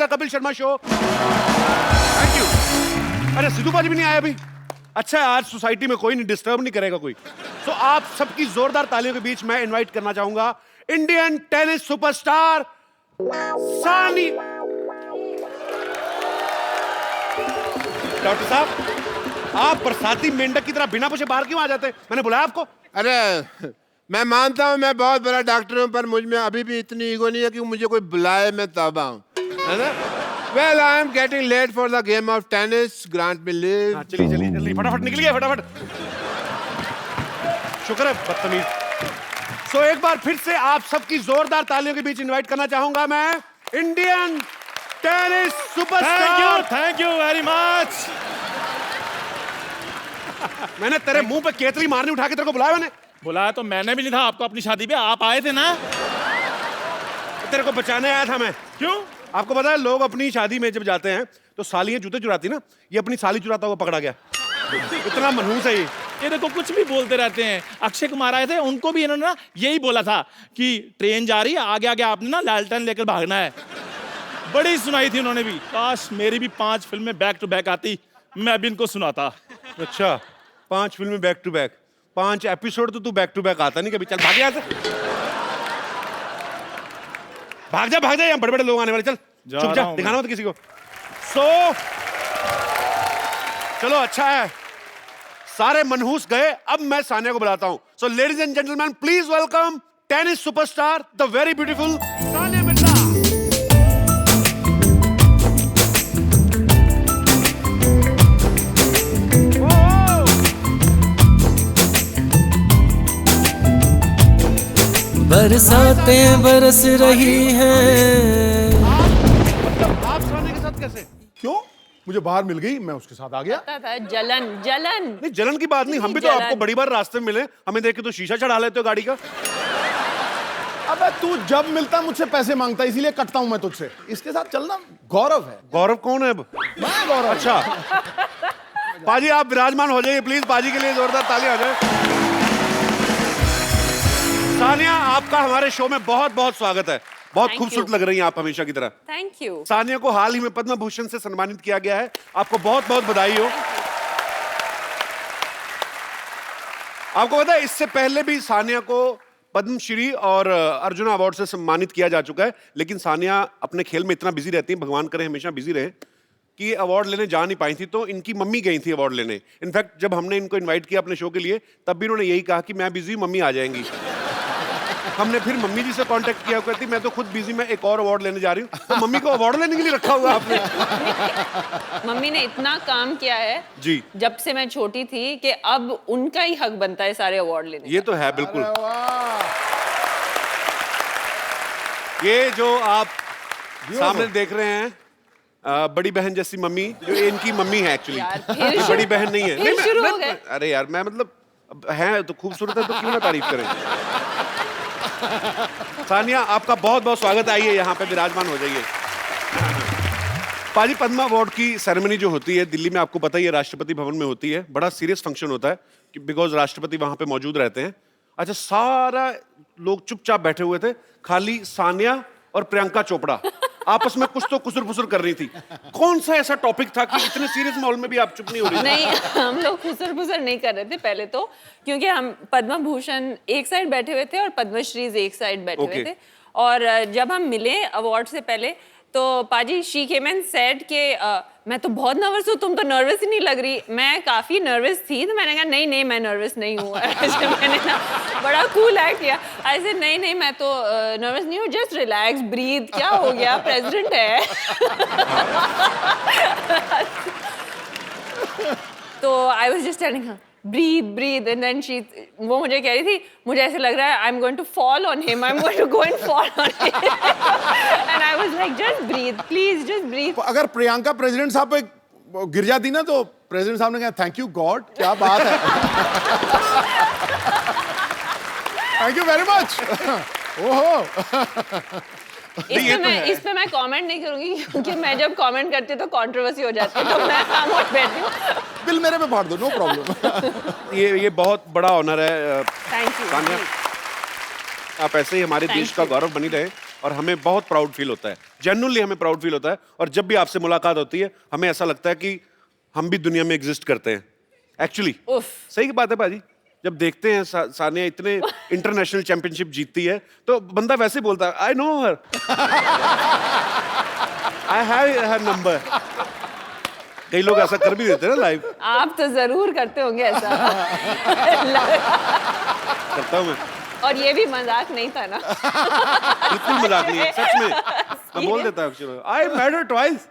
The Kapil Sharma show. Thank you. अरे सिद्धू पाजी भी नहीं आया अभी। अच्छा है, आज सोसाइटी में कोई नहीं डिस्टर्ब नहीं करेगा कोई। तो आप सबकी जोरदार तालियों के बीच मैं इनवाइट करना चाहूंगा इंडियन टेनिस सुपरस्टार सानी। डॉक्टर साहब, आप बरसाती मेंढक की तरह बिना पूछे बाहर क्यों आ जाते हैं? मैंने बुलाया आपको? अरे मैं मानता हूँ मैं बहुत बड़ा डॉक्टर हूँ, पर मुझ में अभी भी इतनी ईगो नहीं है कि मुझे कोई बुलाए मैं तब आऊँ, है ना? Well, I am getting late for the game of tennis. Grant me leave. चलिए चलिए जल्दी, फटाफट निकलिए फटाफट। शुक्र है बदतमीज। सो एक बार फिर से आप सबकी जोरदार तालियों के बीच इनवाइट करना चाहूंगा मैं Indian tennis superstar. Thank you very much. मैंने तेरे मुंह पे केतरी मारने उठा के तेरे को बुलाया मैंने। बुलाया तो मैंने भी नहीं था आपको अपनी शादी पे, आप आए थे ना। तेरे को बचाने आया था मैं। क्यों? आपको पता है लोग अपनी शादी में जब जाते हैं तो सालियां जूते चुराती ना, ये अपनी साली चुराता हुआ पकड़ा गया। इतना मनहूस है ये देखो कुछ भी बोलते रहते हैं। अक्षय कुमार आए थे, उनको भी इन्होंने ना यही बोला था कि ट्रेन जा रही है, आगे आगे आपने ना लालटेन लेकर भागना है। बड़ी सुनाई थी उन्होंने भी। काश मेरी भी 5 फिल्में बैक टू बैक आती, मैं भी इनको सुनाता। अच्छा 5 फिल्में बैक टू बैक, 5 एपिसोड तो तू बैक टू बैक आता नहीं कभी। चल भाग यहाँ से, भाग जा यहाँ बड़े बड़े लोग आने वाले। चल चुप जा, दिखाना मत किसी को। चलो अच्छा है, सारे मनहूस गए। अब मैं सानिया को बुलाता हूं। So ladies and gentleman please welcome tennis superstar the very beautiful Sania Mirza. बरसातें बरस रही हैं। आप सानिया के साथ कैसे? क्यों? मुझे बाहर मिल गई, मैं उसके साथ आ गया। पता था, जलन जलन। नहीं जलन की बात नहीं, हम भी तो आपको बड़ी बार रास्ते में मिले, हमें देख के तो शीशा चढ़ा लेते हो गाड़ी का। अबे तू जब मिलता मुझसे पैसे मांगता, इसीलिए कटता हूं मैं तुझसे। इसके साथ चलना गौरव है। गौरव कौन है अब? मैं गौरव। अच्छा पाजी आप विराजमान हो जाइए प्लीज, पाजी के लिए जोरदार ताली आ जाए। सानिया आपका हमारे शो में बहुत बहुत स्वागत है। बहुत खूबसूरत लग रही हैं आप हमेशा की तरह। Thank you. सानिया को हाल ही में पद्म भूषण से सम्मानित किया गया है, आपको बहुत बहुत बधाई हो। आपको पता है इससे पहले भी सानिया को पद्मश्री और अर्जुन अवार्ड से सम्मानित किया जा चुका है, लेकिन सानिया अपने खेल में इतना बिजी रहती है, भगवान करे हमेशा बिजी रहे, कि अवार्ड लेने जा नहीं पाई थी। तो इनकी मम्मी गई थी अवार्ड लेने। इनफैक्ट जब हमने इनको इन्वाइट किया अपने शो के लिए, तब भी इन्होंने यही कहा कि मैं बिजी, मम्मी आ जाएंगी। हमने फिर मम्मी जी से कांटेक्ट किया, कहती मैं तो खुद बिजी, मैं एक और अवार्ड लेने जा रही हूँ। तो मम्मी को अवार्ड लेने के लिए रखा हुआ आपने? मम्मी ने इतना काम किया है जी जब से मैं छोटी थी कि अब उनका ही हक बनता है सारे अवार्ड लेने। ये तो है बिल्कुल। ये जो आप सामने देख रहे हैं बड़ी बहन जैसी मम्मी, जो इनकी मम्मी है एक्चुअली, बड़ी बहन नहीं है। फिर शुरू हो गए। अरे यार मैं मतलब है तो खूबसूरत है तो क्यों ना तारीफ करें। सानिया आपका बहुत बहुत स्वागत है, आइए यहाँ पे विराजमान हो जाइए। पाजी पद्मा अवार्ड की सेरेमनी जो होती है दिल्ली में, आपको पता ही है, राष्ट्रपति भवन में होती है। बड़ा सीरियस फंक्शन होता है कि बिकॉज राष्ट्रपति वहां पे मौजूद रहते हैं। अच्छा सारा लोग चुपचाप बैठे हुए थे, खाली सानिया और प्रियंका चोपड़ा आपस में कुछ तो कुसुर-फुसुर कर रही थी। कौन सा ऐसा टॉपिक था कि इतने सीरियस माहौल में भी आप चुप नहीं हो रही थी? नहीं, हम लोग खुसर-फुसर नहीं कर रहे थे पहले तो, क्योंकि हम पद्म भूषण एक साइड बैठे हुए थे और पद्मश्री एक साइड बैठे हुए थे। और जब हम मिले अवार्ड से पहले तो पाजी शी केम एंड सेड के मैं तो बहुत नर्वस हूँ, तुम तो नर्वस ही नहीं लग रही। मैं काफ़ी नर्वस थी, तो मैंने कहा नहीं नहीं मैं नर्वस नहीं हूँ। ऐसे मैंने ना बड़ा कूल एक्ट किया। ऐसे नहीं नहीं मैं तो नर्वस नहीं हूँ, जस्ट रिलैक्स ब्रीथ, क्या हो गया, प्रेसिडेंट है। तो I was just telling her breathe breathe and then she, वो मुझे कह रही थी मुझे ऐसे लग रहा है I am going to fall on him, I am going to go and fall on him. And I was like just breathe please, just breathe. अगर प्रियंका प्रेसिडेंट साहब पे गिर जाती ना तो प्रेसिडेंट साहब ने कहा थैंक यू गॉड, क्या बात है। Thank you very much. ओहो इस पे मैं कमेंट नहीं करूंगी, क्योंकि मैं जब कमेंट करती हूँ तो कंट्रोवर्सी हो जाती है, तो मैं खामोश बैठती हूँ। दिल मेरे पे फाड़ दो, नो प्रॉब्लम। ये बहुत बड़ा ऑनर है थैंक यू। सानिया, आप ऐसे ही हमारे देश का गौरव बनी रहे और हमें बहुत प्राउड फील होता है, जेन्युइनली हमें प्राउड फील होता है। और जब भी आपसे मुलाकात होती है हमें ऐसा लगता है कि हम भी दुनिया में एग्जिस्ट करते हैं एक्चुअली। उफ। सही बात है बाजी। जब देखते हैं सानिया इतने इंटरनेशनल चैंपियनशिप जीतती है तो बंदा वैसे बोलता है I know her, I have her number. कई लोग ऐसा कर भी देते हैं ना लाइव। आप तो जरूर करते होंगे ऐसा। करता हूँ मैं, और ये भी मजाक नहीं था ना? बिल्कुल मजाक नहीं है, सच में। मैं बोल देता हूँ I met her twice,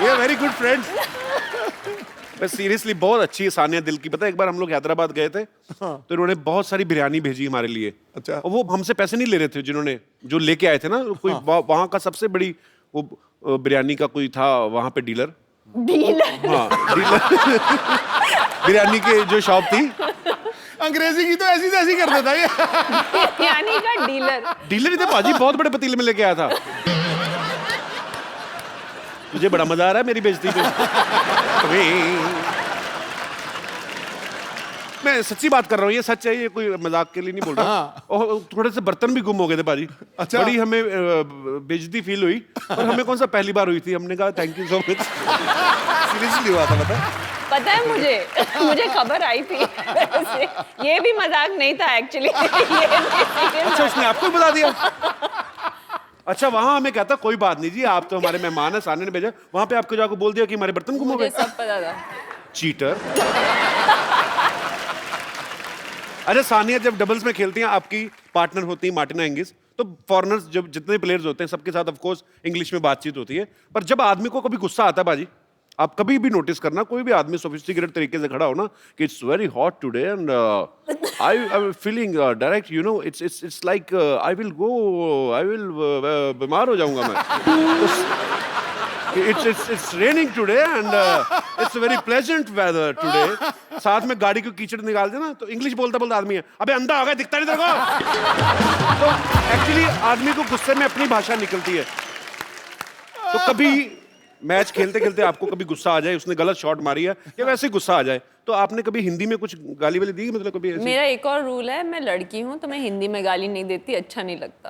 we are very good friends. Seriously बहुत अच्छी है सानिया दिल की। पता है एक बार हम लोग हैदराबाद गए थे तो इन्होंने बहुत सारी बिरयानी भेजी हमारे लिए। अच्छा। और वो हमसे पैसे नहीं ले रहे थे, जिन्होंने जो लेके आए थे ना, कोई वहां का सबसे बड़ी वो बिरयानी का कोई था वहां पे डीलर। हाँ डीलर बिरयानी के जो शॉप थी। अंग्रेजी की तो ऐसी तैसी कर देता ये। बिरयानी का डीलर। डीलर ही थे पाजी, बहुत बड़े पतीले में लेके आया था। मुझे बड़ा मजा आ रहा है मेरी बेइज्जती पे। मैं सच्ची बात कर रहा हूँ, ये सच है, ये कोई मजाक के लिए नहीं बोल रहा। और थोड़े से बर्तन भी गुम हो गए थे बाजी। अच्छा। बड़ी हमें बेइज्जती फील हुई। और हमें कौन सा पहली बार हुई थी, हमने कहा thank you so much. Seriously हुआ था। पता है मुझे खबर आई थी। ये भी मजाक नहीं था एक्चुअली। अच्छा उसने आपको ही बता दिया? अच्छा वहां हमें कहता कोई बात नहीं जी, आप तो हमारे मेहमान है, सानिया ने भेजा। वहां पे आपको जाकर बोल दिया कि हमारे बर्तन गुम हो मुझे गए। सब पता था। चीटर। अच्छा सानिया जब डबल्स में खेलती हैं, आपकी पार्टनर होती है मार्टिना हिंगिस, तो फॉरेनर्स जब जितने प्लेयर्स होते हैं सबके साथ ऑफ कोर्स इंग्लिश में बातचीत होती है। पर जब आदमी को कभी गुस्सा आता है बाजी, आप कभी भी नोटिस करना, कोई भी आदमी सोफिस्टिकेटेड तरीके से खड़ा हो ना कि it's very hot today and I am feeling direct you know it's like I will बीमार हो जाऊंगा मैं। It's raining today and it's a very pleasant weather today. साथ में गाड़ी को कीचड़ निकाल देना तो इंग्लिश बोलता बोलता आदमी है, अबे अंधा हो गया दिखता नहीं तेरे को। तो एक्चुअली आदमी को गुस्से में अपनी भाषा निकलती है। तो कभी मैच खेलते खेलते आपको कभी गुस्सा आ जाए, उसने गलत शॉट मारी है या वैसे ही गुस्सा आ जाए, तो आपने कभी हिंदी में कुछ गाली वाली दी? मतलब कभी ऐसे? मेरा एक और रूल है, मैं लड़की हूँ तो मैं हिंदी में गाली नहीं देती, अच्छा नहीं लगता।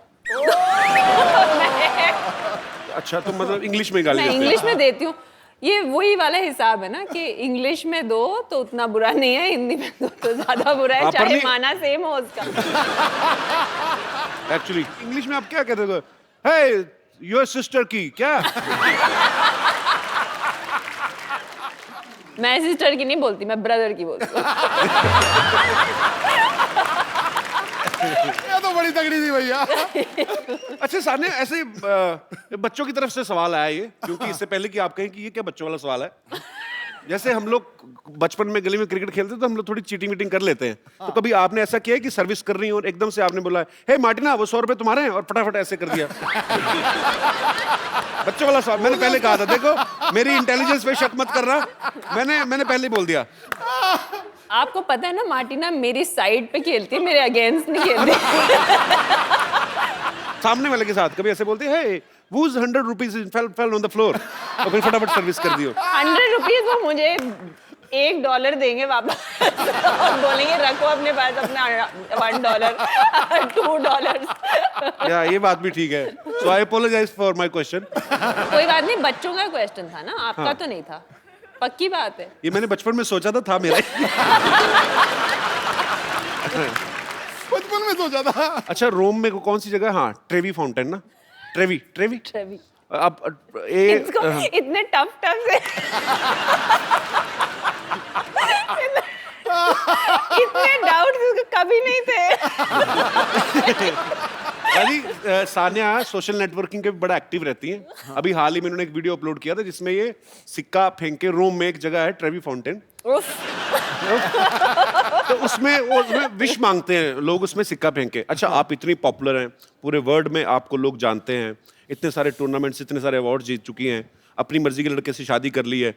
अच्छा तो मतलब इंग्लिश में गाली मैं देते हैं? इंग्लिश में देती हूँ। ये वही वाला हिसाब है ना कि इंग्लिश में दो तो उतना बुरा नहीं है, हिंदी में दो तो ज्यादा बुरा है, हाँ, पर चाहे नहीं- माना सेम हो उसका। एक्चुअली इंग्लिश में आप क्या कहते हो? हे योर सिस्टर की क्या? मैं सिस्टर की नहीं बोलती, मैं ब्रदर की बोलती हूँ। ये तो बड़ी तगड़ी थी भैया। अच्छा सानिया ऐसे बच्चों की तरफ से सवाल आया ये, क्योंकि इससे पहले कि आप कहें कि ये क्या बच्चों वाला सवाल है। जैसे हम लोग बचपन में गली में क्रिकेट खेलते तो हम लोग थोड़ी चीटिंग वीटिंग कर लेते हैं। तो कभी आपने ऐसा किया है कि सर्विस कर रही हो और एकदम से आपने बोला हे मार्टिना वो 100 रुपए तुम्हारे हैं, और फटाफट ऐसे कर दिया? बच्चों वाला सवाल मैंने पहले कहा था, देखो मेरी इंटेलिजेंस पे शक मत करना, मैंने पहले ही बोल दिया। आपको पता है ना मार्टिना मेरी साइड पे खेलती है, मेरे अगेंस्ट नहीं खेलती। सामने वाले के साथ कभी ऐसे बोलते हैं whose 100 rupees fell on the floor, तो फिर फटाफट सर्विस कर दियो। 100 रुपीज वो मुझे $1 देंगे वापस और बोलेंगे रखो अपने पास अपना $1 $2। या ये बात भी ठीक है। सो आई अपोलोजाइज फॉर माय क्वेश्चन। कोई बात नहीं, बच्चों का क्वेश्चन था ना, आपका तो नहीं था, पक्की बात है। ये मैंने बचपन में सोचा था मेरा ही। बचपन में सोचा था। अच्छा रोम में कौन सी जगह? हाँ ट्रेवी फाउंटेन ना, ट्रेवी। ट्रेवी। अब इसको इतने टफ से इतने डाउट कभी नहीं थे। सानिया सोशल नेटवर्किंग के बड़ा एक्टिव रहती हैं। अभी हाल ही में उन्होंने एक वीडियो अपलोड किया था जिसमें ये सिक्का फेंक के, रोम में एक जगह है ट्रेवी फाउंटेन, तो उसमें विश मांगते हैं लोग, उसमें सिक्का फेंक के। अच्छा आप इतनी पॉपुलर हैं, पूरे वर्ल्ड में आपको लोग जानते हैं, इतने सारे टूर्नामेंट्स, इतने सारे अवार्ड जीत चुकी हैं, अपनी मर्जी के लड़के से शादी कर ली है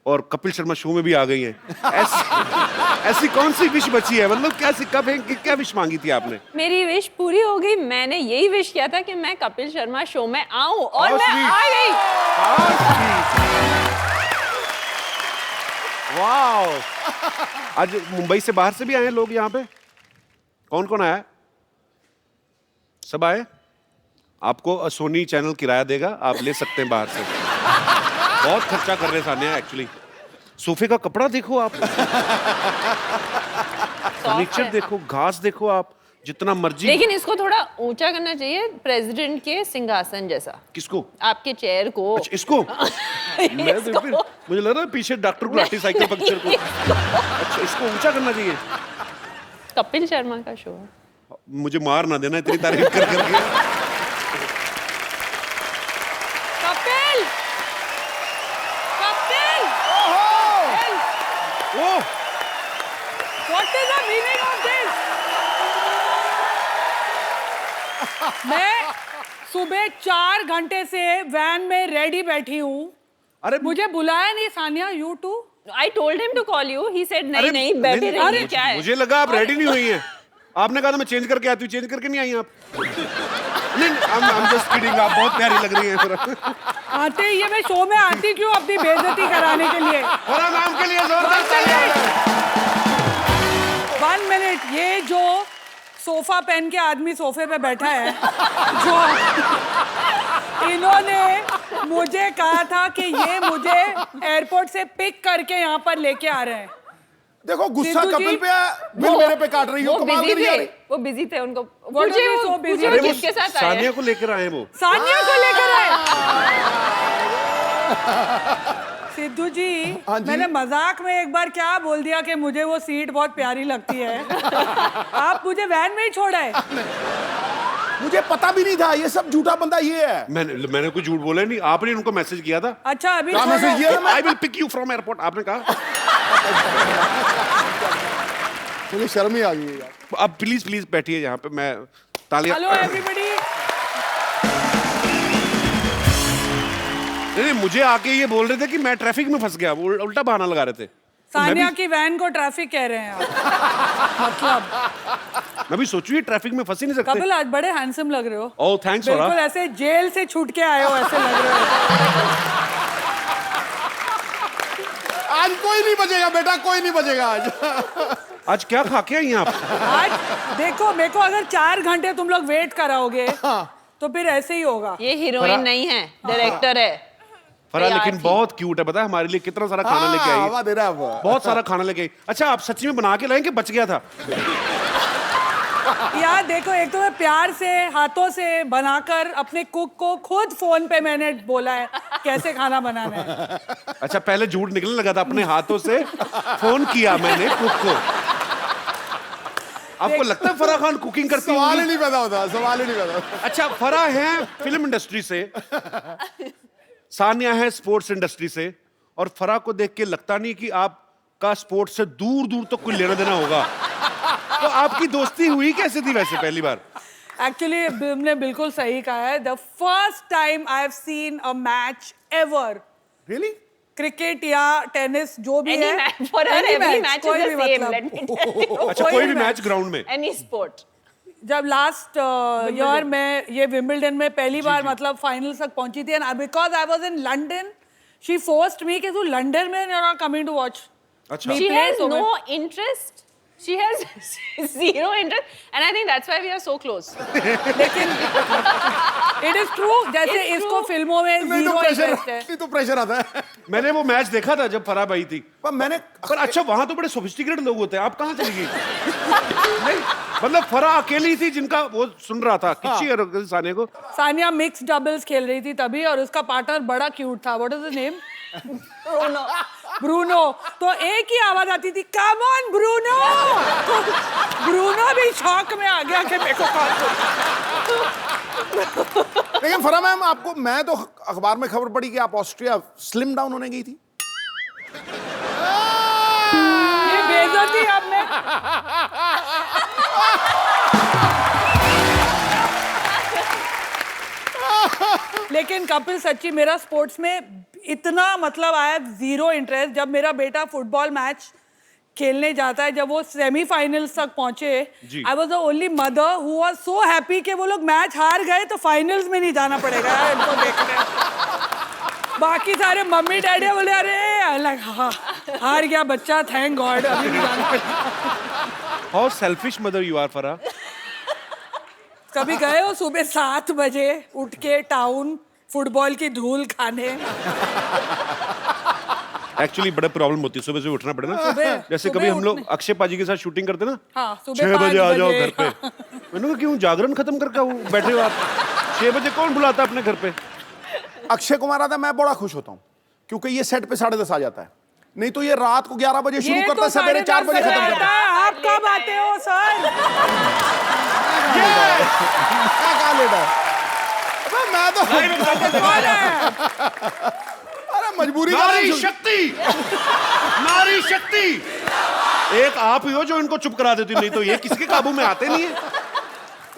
और कपिल शर्मा शो में भी आ गई हैं। ऐसी कौन सी विश बची है? मतलब क्या सिक्का फेंक के क्या विश मांगी थी आपने? मेरी विश पूरी हो गई, मैंने यही विश किया था कि मैं कपिल शर्मा शो में आऊं और मैं आ गई। वाह। आज मुंबई से बाहर से भी आए हैं लोग यहाँ पे? कौन कौन आया? सब आए? आपको सोनी चैनल किराया देगा, आप ले सकते हैं बाहर से। बहुत खर्चा कर रहे हैं सानिया एक्चुअली। सोफे का कपड़ा देखो आप, फर्नीचर देखो, घास देखो आप, जितना मर्जी। लेकिन इसको थोड़ा ऊंचा करना चाहिए, प्रेसिडेंट के सिंहासन जैसा। किसको? आपके चेयर को। अच्छा इसको? मैं तो फिर मुझे लग रहा है पीछे डॉक्टर गुलाटी साइकिल पंक्चर को। अच्छा इसको ऊंचा करना चाहिए। कपिल शर्मा का शो है। मुझे मार ना देना इतनी तारीफ कर करके। कपिल, कपिल, ओह What is the meaning of this? मैं सुबह 4 घंटे से वैन में रेडी बैठी हूँ। अरे मुझे बुलाया नहीं Sania, you too? I told him to call you. He said नहीं अरे, नहीं बैठे नहीं, रहिए। क्या है? मुझे लगा आप रेडी नहीं हुई हैं। आपने कहा था मैं चेंज करके आती हूँ, चेंज करके नहीं आई आप। नहीं I'm just kidding, आप बहुत प्यारी लग रही हैं। आते ही ये मैं शो में आती क्यों अपनी बेइज्जती कराने के लिए? और नाम के लिए जोरदार तालियां। 1 मिनट, ये जो सोफा पहन के आदमी सोफे पे बैठा है, जो इन्होंने मुझे कहा था कि ये मुझे एयरपोर्ट से पिक करके यहाँ पर लेके आ रहे हैं। देखो गुस्सा सिद्धू जी, कपिल पे है, बिल मेरे पे काट रही हो। वो कमाल बिजी करी जा थे, रही। वो बिजी थे, उनको What पूछिए are you so वो busy? पूछिए अरे वो वो किसके साथ आए सानिया हैं। को लेकर आए वो। सानिया को लेकर आए। सिद्धू जी, हाँ जी। मैंने मजाक में एक बार क्या बोल दिया कि मुझे वो सीट बहुत प्यारी लगती है। आप मुझे वैन में ही छोड़े। मुझे पता भी नहीं था, ये सब झूठा बंदा ये है। मैंने कुछ झूठ बोला नहीं, आपने उनको मैसेज किया था। अच्छा अभी क्या छोड़ो। मैसेज किया था मैं? I will pick you from airport, आपने कहा। मुझे शर्म ही आ गई है यार। अब प्लीज प्लीज बैठिए यहाँ पे, मैं तालियां। Hello everybody. नहीं, मुझे आके ये बोल रहे थे कि मैं ट्रैफिक में फंस गया, वो उल्टा बहाना लगा रहे थे। सानिया की वैन को ट्रैफिक कह रहे हैं आप। मतलब मैं भी सोचू ये ट्रैफिक में फंस ही नहीं सकते। कपिल आज बड़े हैंडसम लग रहे हो। ओह थैंक्स बिल्कुल फॉर। ऐसे जेल से छूट के आए हो ऐसे लग रहे हो। आज कोई नहीं बचेगा बेटा, कोई नहीं बचेगा आज। आज क्या खा के आई हैं आप? आज देखो मेरे को अगर 4 घंटे तुम लोग वेट कराओगे तो फिर ऐसे ही होगा। ये हीरोइन नहीं है, डायरेक्टर है। फरा तैयार लेकिन थी। बहुत क्यूट है, पता है हमारे लिए कितना सारा खाना लेके आई। हवा दे रहा है अब। बहुत सारा खाना लेके आई। अच्छा आप सच्ची में बना के लाए कि बच गया था? यार देखो, एक तो मैं प्यार से हाथों से बनाकर अपने कुक को खुद फोन पे मैंने बोला है कैसे खाना बनाना है। अच्छा पहले झूठ निकलने लगा था, अपने हाथों से फोन किया मैंने कुक को। आपको लगता है फराह खान कुकिंग करती सवाल ही होंगी? नहीं पैदा होता, सवाल ही नहीं पैदा होता। अच्छा फराह है फिल्म इंडस्ट्री से, सानिया है स्पोर्ट्स इंडस्ट्री से, और फराह को देख के लगता नहीं कि आपका स्पोर्ट्स से दूर दूर तक कोई लेना देना होगा। तो आपकी दोस्ती हुई कैसे थी वैसे पहली बार? एक्चुअली तुमने बिल्कुल सही कहा है। The first time I have seen a match ever, Really? Cricket या टेनिस जो भी Any है, match, for her, any every match, match कोई is भी the same, मतलब। let me tell you. अच्छा कोई कोई भी भी मैच ग्राउंड में? Any sport. जब लास्ट ईयर में ये विंबलडन में पहली बार मतलब फाइनल तक पहुंची थी, and because I was in London, she forced me कि तू लंदन में you are coming to watch. अच्छा She play has so no interest. She has zero interest, and I think that's why we are so close. लेकिन it is true, जैसे It's इसको true. फिल्मों में नहीं तो जीरो प्रेशर, इंटरेस्ट है। नहीं तो प्रेशर आता है। मैंने वो मैच देखा था जब फराह आई थी, पर मैंने पर अच्छा वहां तो बड़े सोफिस्टिकेटेड लोग होते हैं, आप कहाँ चली गई? नहीं मतलब फराह अकेली थी जिनका वो सुन रहा था किसी सानिया को। सानिया मिक्स डबल्स खेल रही थी तभी, और उसका पार्टनर बड़ा क्यूट था। What is his name? Bruno. तो एक ही आवाज आती थी, कम ऑन ब्रूनो। ब्रूनो भी शॉक में आ गया कि मेरे को कॉल। लेकिन फरा मैम आपको, मैं तो अखबार में खबर पड़ी कि आप ऑस्ट्रिया स्लिम डाउन होने गई थी। ये बेइज्जती अब मैं लेकिन कपिल सच्ची मेरा स्पोर्ट्स में इतना मतलब आया जीरो इंटरेस्ट। जब मेरा बेटा फुटबॉल मैच खेलने जाता है, जब वो सेमीफाइनल्स तक पहुंचे, I was the only mother who was so happy कि वो लोग मैच हार गए तो फाइनल्स में नहीं जाना पड़ेगा यार इनको देखने। बाकी सारे मम्मी डैडी बोले अरे अलग हार गया बच्चा, थैंक गॉड, अभी नहीं जाना पड़ेगा। How selfish mother you are Farah. कभी गए हो सुबह 7 बजे उठ के टाउन फुटबॉल की धूल खाने? एक्चुअली बड़ा प्रॉब्लम होती है सुबह से उठना पड़े ना। जैसे सुबह कभी हम लोग उठने- अक्षय पाजी के साथ शूटिंग करते ना, हाँ, सुबह 6 बजे 5 आ जाओ बजे। घर पे। मैंने कहा क्यों, जागरण खत्म करके आओ, बैठे हो आप 6 बजे, कौन बुलाता है अपने घर पे? अक्षय कुमार आता है, मैं बड़ा खुश होता हूँ क्योंकि ये सेट पे 10:30 आ जाता है। नहीं तो ये रात को 11 बजे शुरू ये करता तो है, सवेरे 4 बजे खत्म करता है। आप कब आते हो सर? क्या कहा लेट है? अबे मैं तो कौन है? अरे मजबूरी का नारी नाम सुन- शक्ति, नारी शक्ति। एक आप ही हो जो इनको चुप करा देती, नहीं तो ये किसी के काबू में आते नहीं है।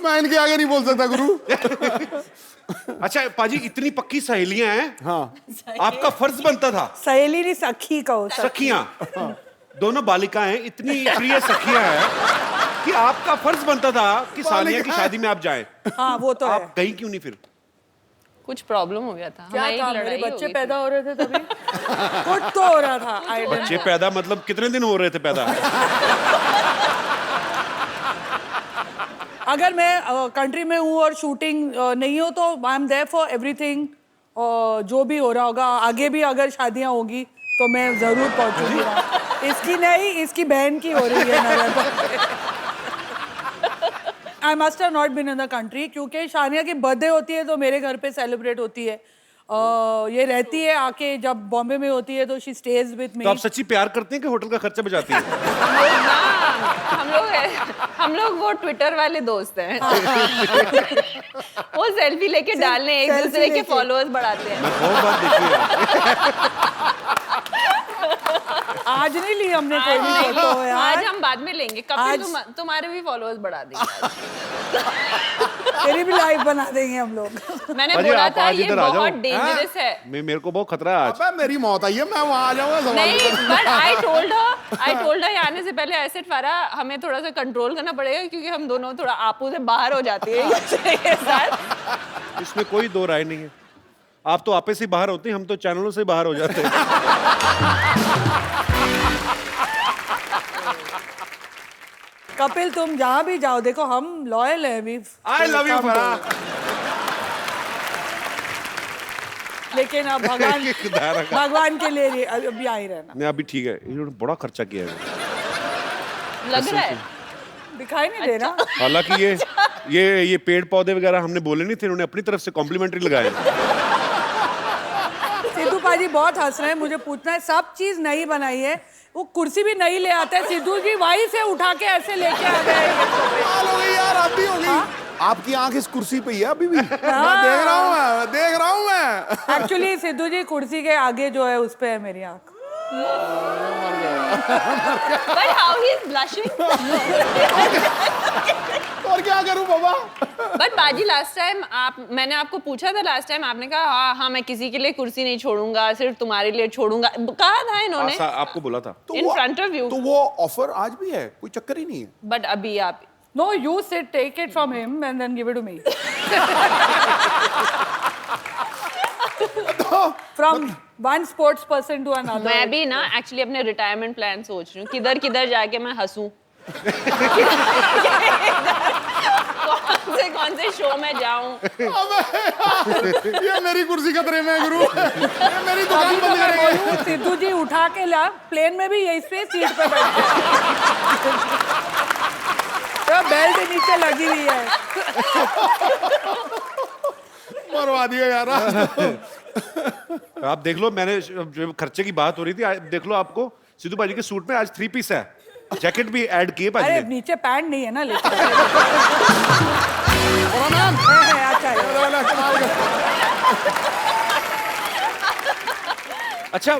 मैं इनके आगे नहीं बोल सकता गुरु। अच्छा पाजी, इतनी पक्की सहेलियां हैं, हाँ आपका फर्ज बनता था, सहेली नहीं सखी कहो। सखियां, दोनों बालिकाएं इतनी प्रिय सखियां हैं कि आपका फर्ज बनता था कि सानिया की शादी में आप जाएं। हाँ वो तो है। आप गई क्यों नहीं फिर? कुछ प्रॉब्लम हो गया था, क्या हमारी था? लड़ाई मेरे हो बच्चे गई पैदा हो रहे थे तभी। कुछ तो हो रहा था। I don't बच्चे पैदा मतलब कितने दिन हो रहे थे पैदा? अगर मैं कंट्री में हूँ और शूटिंग नहीं हो तो I am there for everything. जो भी हो रहा होगा आगे भी, अगर शादियाँ होगी तो मैं जरूर पहुंचूंगी वहाँ। इसकी नहीं, इसकी बहन की हो रही है। I must have not been in the country क्योंकि शानिया की बर्थडे होती है तो मेरे घर पे सेलिब्रेट होती है। ये रहती है आके, जब बॉम्बे में होती है तो शी स्टेज विद मी। तो आप सच्ची प्यार करते हैं कि होटल का खर्चा बचाती हैं? हम लोग वो ट्विटर वाले दोस्त हैं। वो सेल्फी लेके डालने, एक selfie दूसरे के लेके। फॉलोअर्स बढ़ाते हैं। मैं बहुत बार देखी है। आज नहीं ली हमने कोई भी फोटो आज यार। हम बाद में लेंगे। कपिल आज- तुम्हारे भी फॉलोअर्स बढ़ा देंगे। तेरी भी लाइव बना देंगे हम लोग। मैंने अजय, बोला आप था आज ये इधर आ जाओ। बहुत डेंजरस है। मेरे को बहुत खतरा है आज। अबे मेरी मौत आई है, मैं वहां आ जाऊंगा सवाल नहीं, करने। बट आई टोल्ड हर आने से पहले एसिड फारा हमें थोड़ा सा कंट्रोल करना पड़ेगा क्योंकि हम दोनों थोड़ा आपू से बाहर हो जाते हैं एक दूसरे के साथ। इसमें कोई दो राय नहीं है। आप तो आपे से बाहर होते हैं, हम तो चैनलों से बाहर हो जाते हैं। कपिल तुम जहाँ भी जाओ, देखो हम लॉयल है अभी। I love you Farah. लेकिन अब भगवान के लिए अभी आ ही रहना। नहीं अभी ठीक है, इन्होंने बड़ा खर्चा किया है। लग रहा है दिखाई नहीं दे रहा। हालांकि ये पेड़ पौधे वगैरह हमने बोले नहीं थे, इन्होंने अपनी तरफ से कॉम्प्लीमेंट्री लगाए। सिद्धू पाजी बहुत हंस रहे हैं। मुझे पूछना है, सब चीज नई बनाई है, वो कुर्सी भी नहीं ले आते हैं। सिद्धू जी वहीं से उठा के ऐसे लेके आ गए। कमाल हो गई यार, आप भी हो गई। आपकी आंख इस कुर्सी पे ही है अभी भी। मैं देख रहा हूँ मैं। एक्चुअली सिद्धू जी कुर्सी के आगे जो है उस पे है मेरी आंख। But how he is blushing. और क्या करूं बाबा? बट बाजी लास्ट टाइम मैंने आपको पूछा था, लास्ट टाइम आपने कहा हाँ मैं किसी के लिए कुर्सी नहीं छोड़ूंगा, सिर्फ तुम्हारे लिए छोड़ूंगा। कहा था इन्होंने आपको बोला था। in front of you. तो वो ऑफर आज भी है, कोई चक्कर ही नहीं है। बट अभी आप No, you sit, take it from him and then give it to me. From one sports person to another. मैं भी ना एक्चुअली अपने रिटायरमेंट प्लान सोच रही हूँ, किधर किधर जाके मैं हंसूं। कौन से शो में जाऊं। ये मेरी कुर्सी खतरे में है गुरु। ये मेरी दुकान अभी तो बंद मैं करेंगे। बोलूं, सिद्धू जी उठा के ला, प्लेन में भी यही पे सीट पे बैठे तो बेल्ट नीचे लगी हुई है। मरवा दिया यार। आप देख लो, मैंने जो खर्चे की बात हो रही थी, देख लो आपको सिद्धू पाजी के सूट में आज 3 पीस है, जैकेट भी ऐड किए पाजी अरे ने। नीचे पैंट नहीं है ना, लेकिन अच्छा अच्छा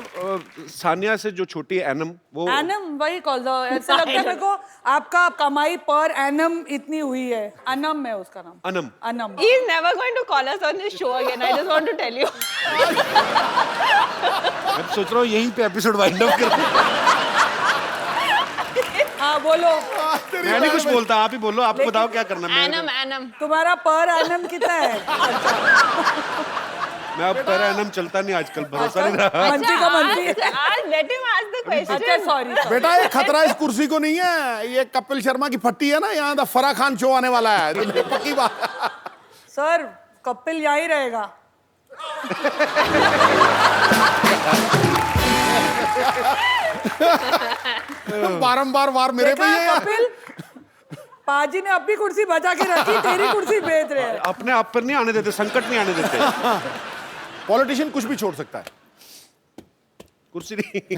सानिया से जो छोटी है एनम, वो एनम वही कॉल दो। ऐसा लगता है मेरे को आपका कमाई पर एनम इतनी हुई है। अनम है उसका नाम। Anam. Anam. He is never going to call us on this show again. I just want to tell you. मैं सोच रहा हूँ यहीं पे एपिसोड वाइंड अप कर। हाँ बोलो। मैं नहीं कुछ बोलता, आप ही बोलो, आपको बताओ क्या करना है। Anam, Anam. तुम्हारा पर एनम कितना है? मैं अब पैरा एनम चलता नहीं आजकल, भरोसा नहीं रहा। मंत्री का मंत्री आज let him ask the question. अच्छा सॉरी बेटा ये खतरा इस कुर्सी को नहीं है, ये कपिल शर्मा की फट्टी है ना, यहाँ द फराह खान शो आने वाला है, तो पक्की बात। सर कपिल यहीं रहेगा। बारंबार वार मेरे पे ही देखा है। कपिल, पाजी ने अपनी कुर्सी बचा के रखी, तेरी कुर्सी बेच रहे हैं। अपने आप पर नहीं आने देते, संकट नहीं आने देते। पॉलिटिशियन कुछ भी छोड़ सकता है, कुर्सी नहीं।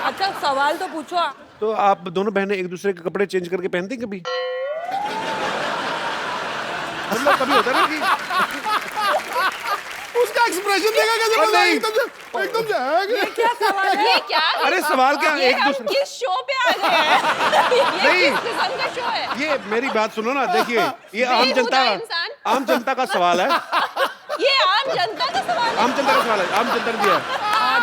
अच्छा सवाल तो पूछो। तो आप दोनों बहनें एक दूसरे के कपड़े चेंज करके पहनती कभी? मतलब कभी होता है ना कि उसका एक्सप्रेशन देखा कैसे बोला, एकदम से है कि- क्या सवाल है? ये क्या? अरे सवाल क्या, ये एक हम दूसरे किस शो पे आ गए हैं? ये नहीं। किस किस्म का शो है? ये मेरी बात सुनो ना, देखिए ये आम बेहुदा जनता इंसान। आम जनता का सवाल है, ये आम जनता का सवाल है। आम जनता का सवाल है, आम जनता ने दिया है।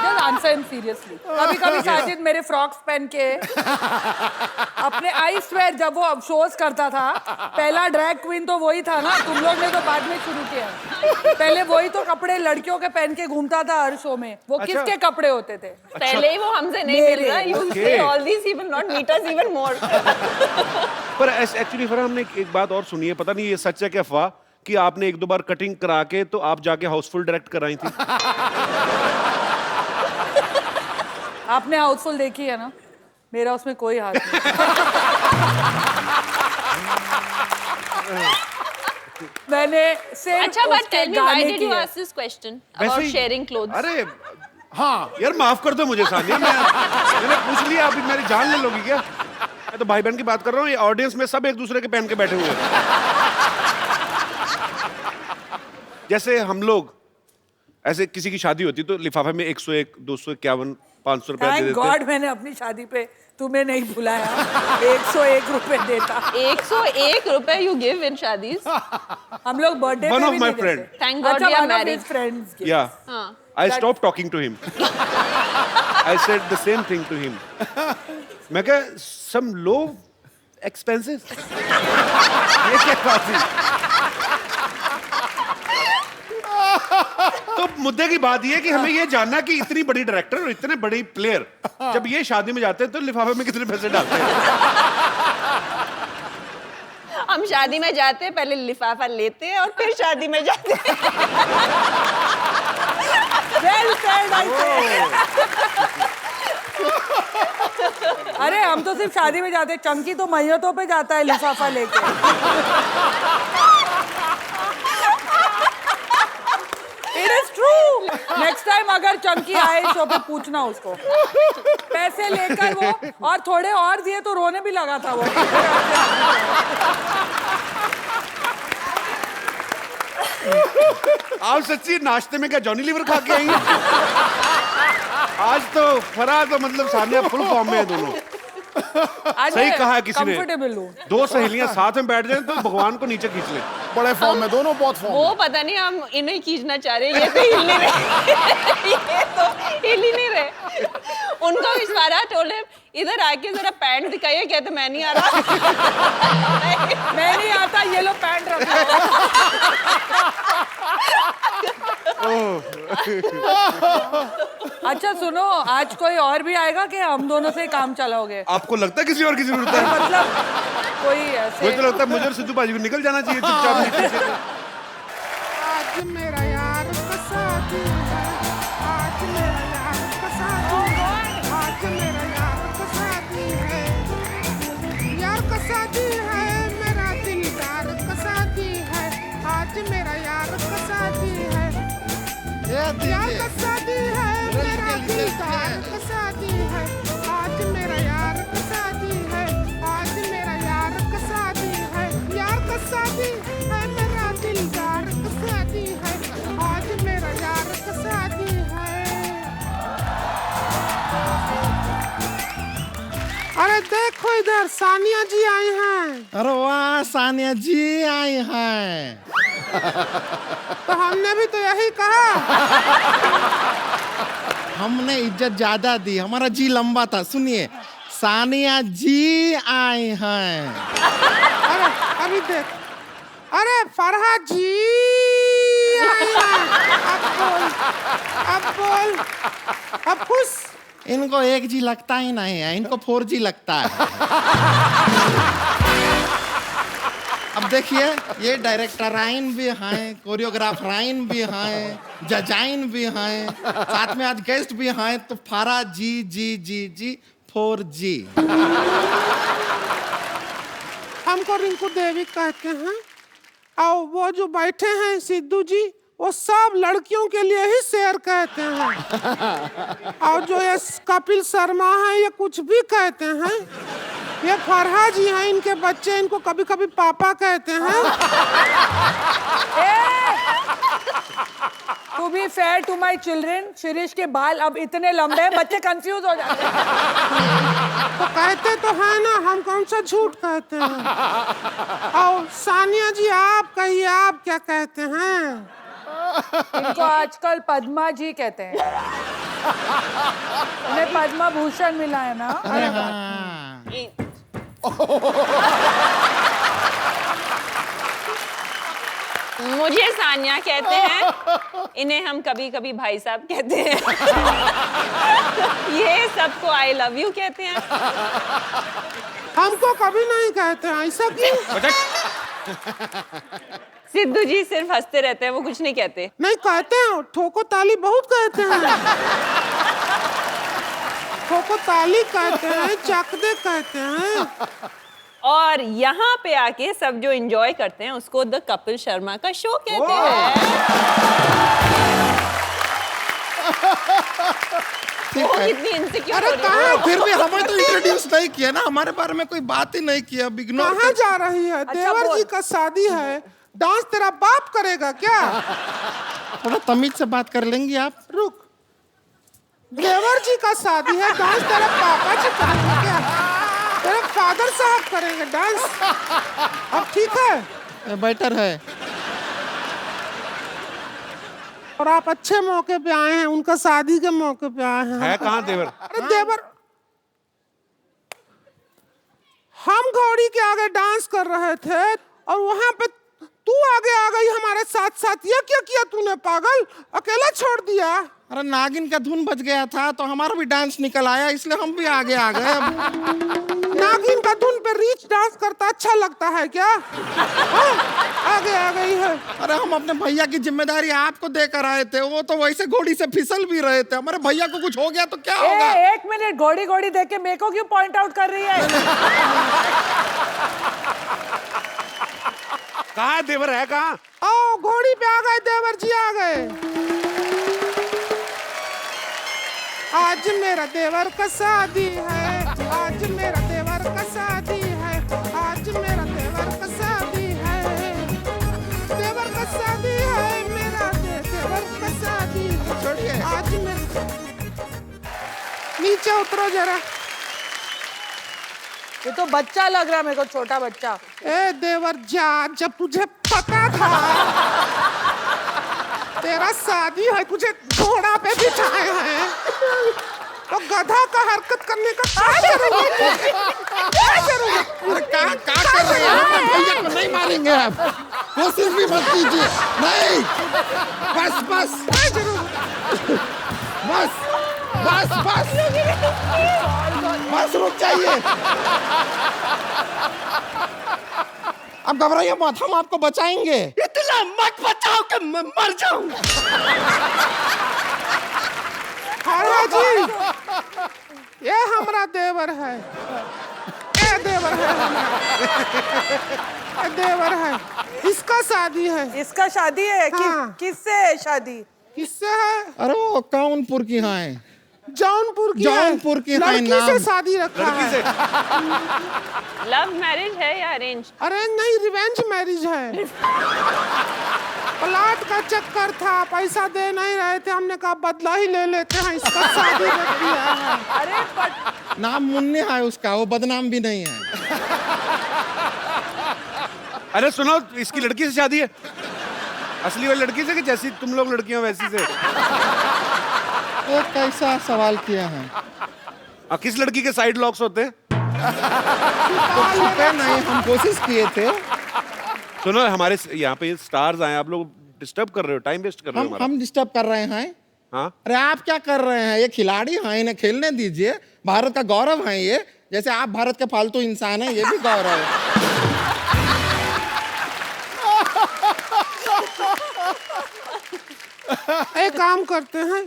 Just answer him seriously. कभी कभी साजिद मेरे फ्रॉक्स पहन के अपने आई स्वेयर जब वो शोज करता था, पहला ड्रैग क्वीन तो वही था ना, तुम लोग ने तो बाद में शुरू किया। पहले वही तो कपड़े लड़कियों के पहन के घूमता था हर शो में। वो अच्छा। किसके कपड़े होते थे? पहले ही वो हमसे नहीं मिल रहा। You say all these he will not meet us even more. पर एक्चुअली फरहान, हमने एक बात और सुनी है, पता नहीं ये सच है कि अफवाह, कि आपने एक दो बार कटिंग करा के तो आप जाके हाउसफुल डायरेक्ट कराई थी। आपने हाउसफुल देखी है ना, मेरा उसमें कोई हाथ नहीं। मैंने सिर्फ अच्छा, but उसके tell me, why गाने did you किए। ask this question वैसे about ही- sharing clothes? अरे हाँ यार माफ कर दो मुझे सानिया, मैंने पूछ लिया, अभी मेरी जान ले लोगी क्या? मैं तो भाई बहन की बात कर रहा हूँ, ये ऑडियंस में सब एक दूसरे के पहन के बैठे हुए हैं। जैसे हम लोग ऐसे किसी की शादी होती तो लिफाफे में 101, 251, 500 रुपया दे थैंक देते। गॉड मैंने अपनी शादी पे तुम्हें नहीं बुलाया। 101 रुपए देता। 101 रुपए you give in शादीज? हम लोग बर्थडे One पे of भी my नहीं friend. देते। Thank God अच्छा, we are one of married. his friends gave. Yeah. हाँ। I stopped talking to him. I said the same thing to him. मैं कहा some low expenses. ये क्या बात थी? तो मुद्दे की बात ये है कि हमें ये जानना कि इतनी बड़ी डायरेक्टर और इतने बड़ी प्लेयर जब ये शादी में जाते हैं तो लिफाफे में कितने पैसे डालते हैं? हम शादी में जाते हैं, पहले लिफाफा लेते हैं और फिर शादी में जाते हैं। Well said, I say. अरे हम तो सिर्फ शादी में जाते हैं, चंकी तो मैयतों पे जाता है लिफाफा लेके। It is true. Next time अगर चंकी आए शो पे पूछना उसको। पैसे लेकर वो, और थोड़े और दिए तो रोने भी लगा था वो। आप सच्ची नाश्ते में क्या जॉनी लीवर खा के आई हैं? आज तो फराह तो मतलब सानिया फुल फॉर्म में है दोनों। आज सही मैं कहा है किसी ने। comfortable हूँ। दो सहेलियां साथ में बैठ जाएं तो भगवान को नीचे खींच लें। बड़े फॉर्म में, दोनों बहुत फॉर्म वो में। पता नहीं, हम इन्हें खींचना चाह रहे हैं, ये तो हिल नहीं रहे। ये तो हिल ही नहीं रहे। उनको इशारा टोले इधर आके जरा पैंट दिखाइए, कहते मैं नहीं आ रहा। मैं नहीं आता, ये लो पैंट रखा। अच्छा सुनो, आज कोई और भी आएगा कि हम दोनों से ही काम चलाओगे? आपको लगता है किसी और की जरूरत है? मतलब कोई मुझे ऐसे तो लगता है मुझे और सिद्धू बाजी को निकल जाना चाहिए चुपचाप नीचे से। आज मेरा यार कसाती है, आज मेरा यार कसाती है, आज मेरा यार कसाती है, यार कसाती है, मेरा दिलदार कसाती है, आज मेरा यार कसाती है, यार कसाती है, मेरा दिलदार कसाती है, आज मेरा यार कसाती है, आज मेरा यार कसाती है, यार कसाती है, मेरा दिलदार कसाती है, आज मेरा यार कसाती है। अरे देखो इधर सानिया जी आई हैं। अरे वाह, सानिया जी आई हैं। तो हमने भी तो यही कहा। हमने इज्जत ज्यादा दी, हमारा जी लंबा था। सुनिए, सानिया जी आई हैं। अरे अभी देख, अरे फरहा जी नहीं है। अब बोल अब खुश। इनको 1G लगता ही नहीं है, इनको 4G लगता है। अब देखिए, ये डायरेक्टराइन भी हैं, कोरियोग्राफराइन भी हैं, जजाइन भी हैं, साथ में आज गेस्ट भी हैं, तो फारा जी 4G। हमको रिंकू देवी कहते हैं और वो जो बैठे हैं सिद्धू जी, वो सब लड़कियों के लिए ही शेर कहते हैं। और जो ये कपिल शर्मा है, ये कुछ भी कहते हैं। ये फरहा जी हैं, इनके बच्चे इनको कभी कभी पापा कहते हैं। To be fair to my children, Shirish के बाल अब इतने लंबे हैं, बच्चे कंफ्यूज हो जाते हैं। तो कहते तो है ना, हम कौन सा झूठ कहते हैं। और सानिया जी, आप कहिए, आप क्या कहते हैं? इनको आजकल पद्मा जी कहते हैं। उन्हें पद्मा भूषण मिला है ना। अरे हाँ। मुझे सानिया कहते हैं, इन्हें हम कभी कभी भाई साहब कहते हैं। ये सबको आई लव यू कहते हैं। हमको कभी नहीं कहते हैं, ऐसा क्यों? सिद्धू जी सिर्फ हंसते रहते हैं, वो कुछ नहीं कहते। नहीं कहते हैं, ठोको ताली बहुत कहते हैं। ठोको ताली कहते हैं, चकदे कहते हैं। और यहाँ पे आके सब जो एंजॉय करते हैं उसको द कपिल शर्मा का शो कहते हैं। वो कितनी इनसिक्योर हो रही है। फिर भी हमें तो इंट्रोड्यूस नहीं किया ना, हमारे बारे में कोई बात ही नहीं किया। इग्नोर कहाँ जा रही है? देवर जी का शादी है, डांस तेरा बाप करेगा क्या? थोड़ा तमीज से बात कर लेंगी आप? रुक, देवर जी का शादी है, डांस तेरा पापा जी करेंगे क्या? तेरे फादर साहब करेंगे डांस। अब ठीक है, बेटर है। और आप अच्छे मौके पे आए हैं, उनका शादी के मौके पे आए हैं। है कहाँ देवर? अरे देवर, हम घोड़ी के आगे डांस कर रहे थे और वहां पे तू आगे आ गई हमारे साथ साथ। ये क्या किया तूने पागल? अकेला छोड़ दिया। अरे नागिन का धुन बज गया था तो हमारा भी डांस निकल आया, इसलिए हम भी आगे आ गए। नागिन का धुन पे रीच डांस करता अच्छा लगता है क्या? आगे आ गई है। अरे हम अपने भैया की जिम्मेदारी आपको देकर आए थे, वो तो वैसे घोड़ी से फिसल भी रहे थे। हमारे भैया को कुछ हो गया तो क्या होगा? एक मिनट, घोड़ी घोड़ी देख के मेरे को क्यों पॉइंट आउट कर रही है? कहाँ है देवर? है कहाँ? ओ घोड़ी पे आ गए, देवर जी आ गए। आज मेरा देवर का शादी है, आज मेरा देवर का शादी है, आज मेरा देवर का शादी है, देवर का शादी है, मेरा देवर का शादी है। छोड़िए। आज मेरा, नीचे उतरो जरा। ये तो बच्चा लग रहा है मेरे को, छोटा बच्चा। ए देवर जा, जब तुझे पता था तेरा शादी है, तुझे घोड़ा पे बिठाए हैं, तो गधा का हरकत करने का क्या जरूरत है? क्या जरूरत? अरे क्या कर रहे हैं? हम भैया को नहीं मारेंगे आप, कोशिश भी मत कीजिए। नहीं, बस बस क्या जरूरत? बस बस बस बस, रुक जाइए। अब घबराइए मत, हम आपको बचाएंगे। इतना मत बचाओ कि मैं मर जाऊं। हाँ जी, ये हमारा देवर है, ये देवर है हमारा। ये देवर है, इसका शादी है। इसका शादी है? हाँ। किससे है शादी? किससे है? अरे वो कानपुर की हैं। जौनपुर की जौनपुर की है लड़की नाम। से शादी रखा है। लव मैरिज है या अरेंज? अरे नहीं, रिवेंज मैरिज है। प्लाट का चक्कर था, पैसा दे नहीं रहे थे, हमने कहा बदला ही ले लेते हैं, इसका शादी रख दिया है। अरे नाम मुन्ने है उसका, वो बदनाम भी नहीं है। अरे सुनो, इसकी लड़की से शादी है? असली वाली लड़की से कि जैसी तुम लोग लड़कियां वैसी से? तो कैसा सवाल किया है? किस लड़की के साइड लॉक्स होते हैं? तो छुपे नहीं, हम कोशिश किए थे। सुनो, हमारे यहाँ पे स्टार्स आए, आप लोग डिस्टर्ब कर रहे हो, टाइम वेस्ट कर रहे हो हमारा। हम डिस्टर्ब कर रहे हैं। हाँ अरे आप क्या कर रहे हैं? ये खिलाड़ी हैं, इन्हें खेलने दीजिए। भारत का गौरव है ये। जैसे आप भारत के फालतू इंसान हैं, ये भी गौरव है। एक काम करते हैं,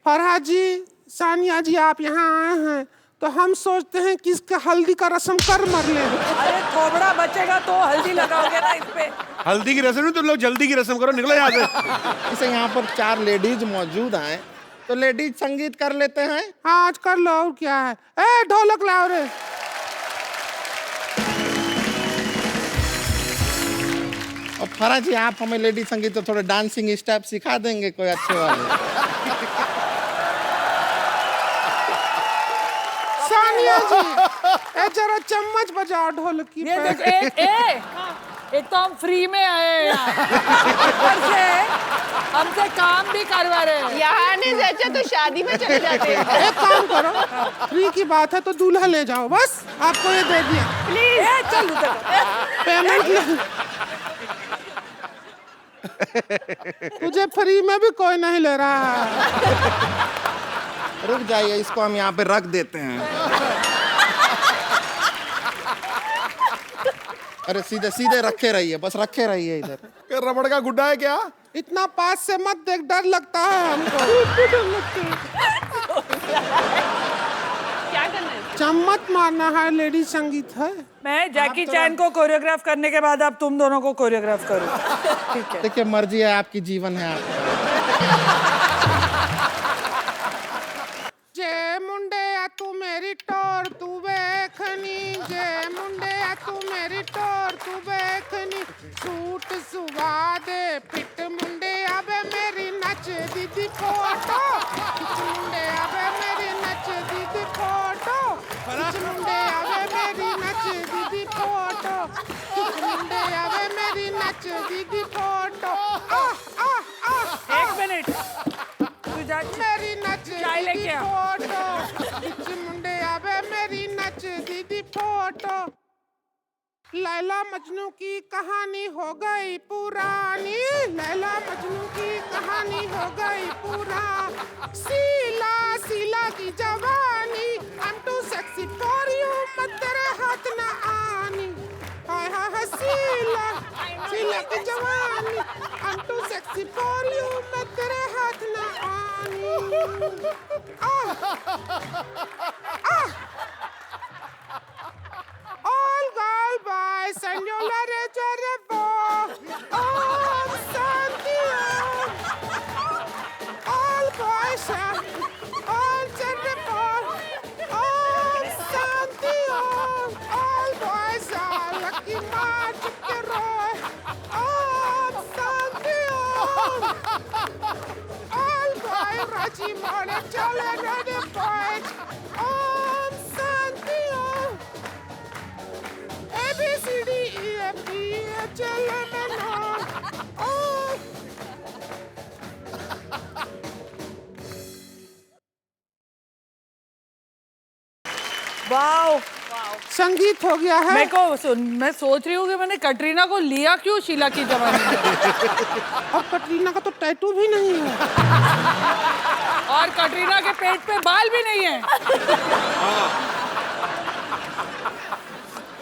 फरहाद जी, सानिया जी, आप यहाँ आए हैं तो हम सोचते हैं कि इसका हल्दी का रस्म कर मर ले। अरे थोबड़ा बचेगा तो हल्दी लगाओगे ना इस पे। हल्दी की रस्म नहीं, तुम लोग जल्दी की रस्म करो, निकलो यहाँ से। इसे यहाँ पर 4 लेडीज मौजूद हैं, तो लेडीज संगीत कर लेते हैं। हाँ आज कर लो, और क्या है। ए ढोलक लाओ रे। और फरा जी, आप हमें लेडीज संगीत तो थोड़े डांसिंग स्टेप सिखा देंगे कोई अच्छे वाले? सानिया जी, ए जरा चम्मच बजाओ ढोलक की ये पे। देख, एक तो हम फ्री में आए हैं यहाँ। ऊपर से हमसे काम भी करवा रहे हैं। यहाँ नहीं जाते तो शादी में चले जाते हैं। एक काम करो, फ्री की बात है तो दूल्हा ले जाओ, बस आपको ये दे दिया। प्लीज चल उधर। पेमेंट ले। तुझे फ्री में भी कोई नहीं ले रहा है। रुक जाइए, इसको हम यहाँ पे रख देते हैं। अरे सीधे सीधे रखे रहिए, बस रखे रहिए इधर। क्या रबड़ का गुड्डा है क्या? इतना पास से मत देख, डर लगता है हमको। क्या करना है? चम्मच मारना है, लेडी संगीत है। मैं जैकी चैन को कोरियोग्राफ करने के बाद अब तुम दोनों को कोरियोग्राफ करूँ। ठीक है। देखिए, मर्जी है आपकी, जीवन है आपका। जे मुंडे आ तू मेरी टोर तू बेखनी, जे मुंडे आ तू मेरी टोर तू बेखनी, सूट सुवा दे फिट मुंडे आबे मेरी नच दीदी फोटो, खिच मुंडे आबे मेरी नच दीदी फोटो, खिच मुंडे आबे मेरी नच दीदी फोटो, खिच मुंडे आबे मेरी नच दीदी फोटो। एक मिनट, तू जा मेरी नच चाय लेके दीदी आ। फोटो, खिच मुंडे आवे मेरी नच दीदी फोटो। लैला मजनू की कहानी हो गई पुरानी, लैला मजनू की कहानी हो गई पुरानी, सीला सीला की जवानी, I'm too sexy for you, मत तेरे हाथ न आनी, हाय हाय हाय सीला सीला की जवानी, I'm too sexy for you, मत तेरे हाथ न आनी। All girl boys and you let it oh, Santia. All boys and all terrible. Oh, Santia. All boys are lucky magic roy. Oh, Santia. All boy Raji Mona Jolly ready boys. Oh, Santia. A B C D E F G H L M N O. Oh. Wow, संगीत हो गया है। मैं सोच रही हूँ कि मैंने कटरीना को लिया क्यों शीला की जवानी में। और कटरीना का तो टैटू भी नहीं है। और कटरीना के पेट पे बाल भी नहीं है।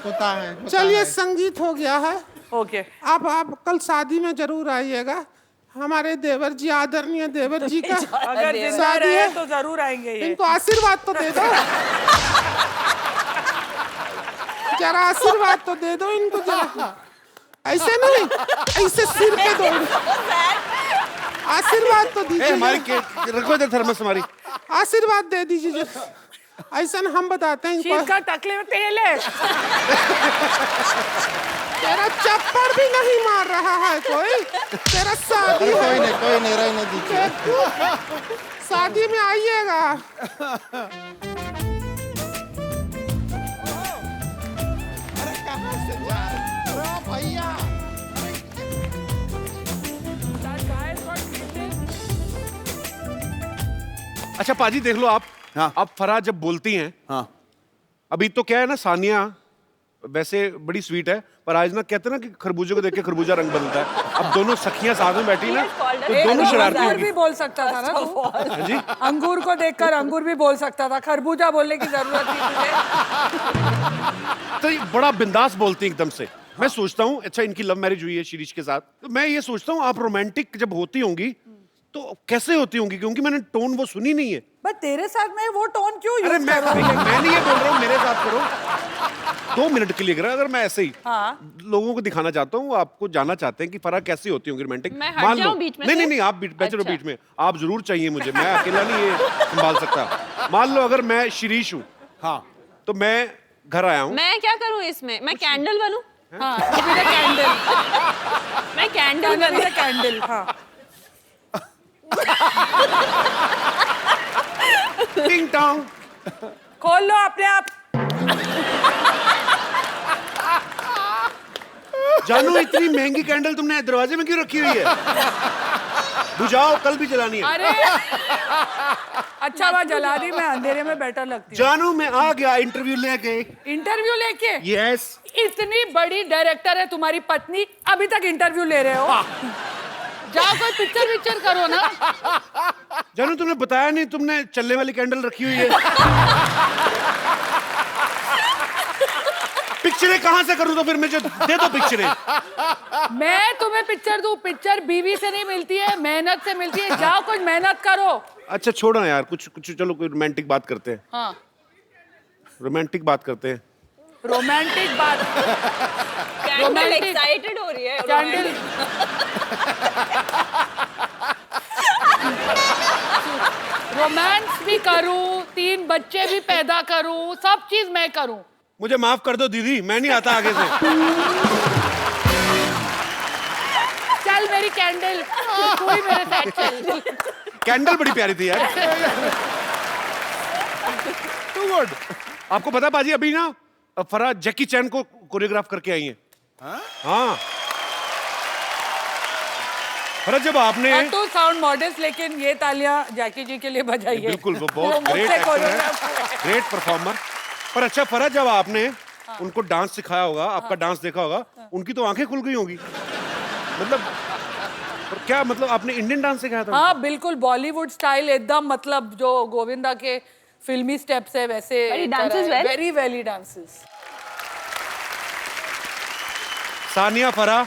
होता है। चलिए, संगीत हो गया है। ओके। अब आप कल शादी में जरूर आइएगा। हमारे देवर जी, आदरणीय देवर जी का अगर जिंदा शादी रहे है, तो जरूर आएंगे ये। इनको आशीर्वाद तो दे दो। जरा आशीर्वाद तो दे दो इनको जरा। ऐसे नहीं, ऐसे सिर पे दो। आशीर्वाद तो दीजिए। हमारी रखो इधर थर्मस हमारी। आशीर्वाद दे दीजिए। ऐसा हम बताते हैं शीत इनको। का टकले में तेल है। तेरा चप्पड़ भी नहीं मार रहा है कोई। तेरा शादी है। कोई नहीं, रहने दीजिए। शादी में आइएगा। अरे कहाँ से जा रहे हो भैया? अच्छा पाजी देख लो आप। हाँ। अब फराह जब बोलती हैं, हाँ अभी तो क्या है ना, सानिया वैसे बड़ी स्वीट है, पर आज ना कहते हैं ना कि खरबूजे को देख के खरबूजा रंग बदलता है। अब दोनों सखियां साथ में बैठी ना, तो दोनों शरारती अंगूर होंगी। भी बोल सकता था ना तू। हाँ जी, अंगूर को देखकर अंगूर भी बोल सकता था, खरबूजा बोलने की जरूरत थी तुझे। तो ये बड़ा बिंदास बोलती हैं एकदम से। मैं सोचता हूँ, अच्छा इनकी लव मैरिज हुई है शिरीष के साथ, तो मैं ये सोचता हूँ आप रोमांटिक जब होती होंगी तो कैसे होती होंगी, क्योंकि मैंने टोन वो सुनी नहीं है। बट तेरे साथ में वो टोन क्यों अरे यूज मैं करूं? नहीं ये बोल रहा हूँ, मेरे साथ करो 2 मिनट के लिए करो। अगर मैं ऐसे ही हाँ। लोगों को दिखाना चाहता हूँ, आपको जानना चाहते हैं कि फराह कैसी होती होंगी रोमांटिक। मैं हट जाऊं बीच में नहीं से? नहीं नहीं, आप बैठे रहो अच्छा। बीच में, आप जरूर चाहिए मुझे, मैं अकेला नहीं ये संभाल सकता। मान लो अगर मैं शिरीष हूँ, हाँ तो मैं घर आया हूँ, मैं क्या करूं इसमें? मैं कैंडल बनूं? हाँ, तो भी कैंडल, मैं कैंडल बनूं? कैंडल, हाँ। टिंग टोंग। खोल लो अपने आप। जानू इतनी महंगी कैंडल तुमने दरवाजे में क्यों रखी हुई है? बुझाओ, कल भी जलानी है। अरे अच्छा वहाँ जला दी, मैं अंधेरे में बेटर लगती हूँ। जानू मैं आ गया इंटरव्यू लेके। इंटरव्यू लेके? यस। इतनी बड़ी डायरेक्टर है तुम्हारी पत्नी, अभी तक इंटरव्यू ले रहे हो? जाओ कोई पिक्चर करो ना। जानू तुमने बताया नहीं, तुमने चलने वाली कैंडल रखी हुई है। पिक्चरें कहां से करूं? तो फिर मुझे दे दो पिक्चरें। मैं तुम्हें पिक्चर दूं? पिक्चर बीवी से नहीं मिलती है, मेहनत से मिलती है। जाओ कुछ मेहनत करो। अच्छा छोड़ो यार, कुछ कुछ चलो कोई रोमांटिक बात करते हैं। हाँ, रोमांटिक बात करते हैं। रोमांटिक बात। कैंडल Romantic- एक्साइटेड हो रही है। कैंडल रोमांस भी करूं, 3 बच्चे भी पैदा करूं, सब चीज मैं करूं। मुझे माफ कर दो दीदी, मैं नहीं आता आगे से। चल मेरी कैंडल, तू ही मेरे साथ चल। कैंडल बड़ी प्यारी थी यार। Too good. आपको पता बाजी, अभी ना फराह जैकी चैन को कोरियोग्राफ करके आई है। हाँ फराह, जब आपने और तू साउंड मॉडेस्ट, लेकिन ये तालियां जैकी जी के लिए बजाइए। बिल्कुल, वो बहुत वो ग्रेट मुझसे एक्टर है, choreograph हुए। Great performer. पर अच्छा फराह, जब आपने उनको डांस सिखाया होगा, आपका डांस देखा होगा, उनकी तो आंखें खुल गई होंगी। मतलब और क्या मतलब, आपने इंडियन डांस सिखाया था? हाँ बिल्कुल, बॉलीवुड स्टाइल एकदम, मतलब जो गोविंदा के फिल्मी स्टेप्स है वैसे। But he dances well? Very well he dances. Sania, Farah,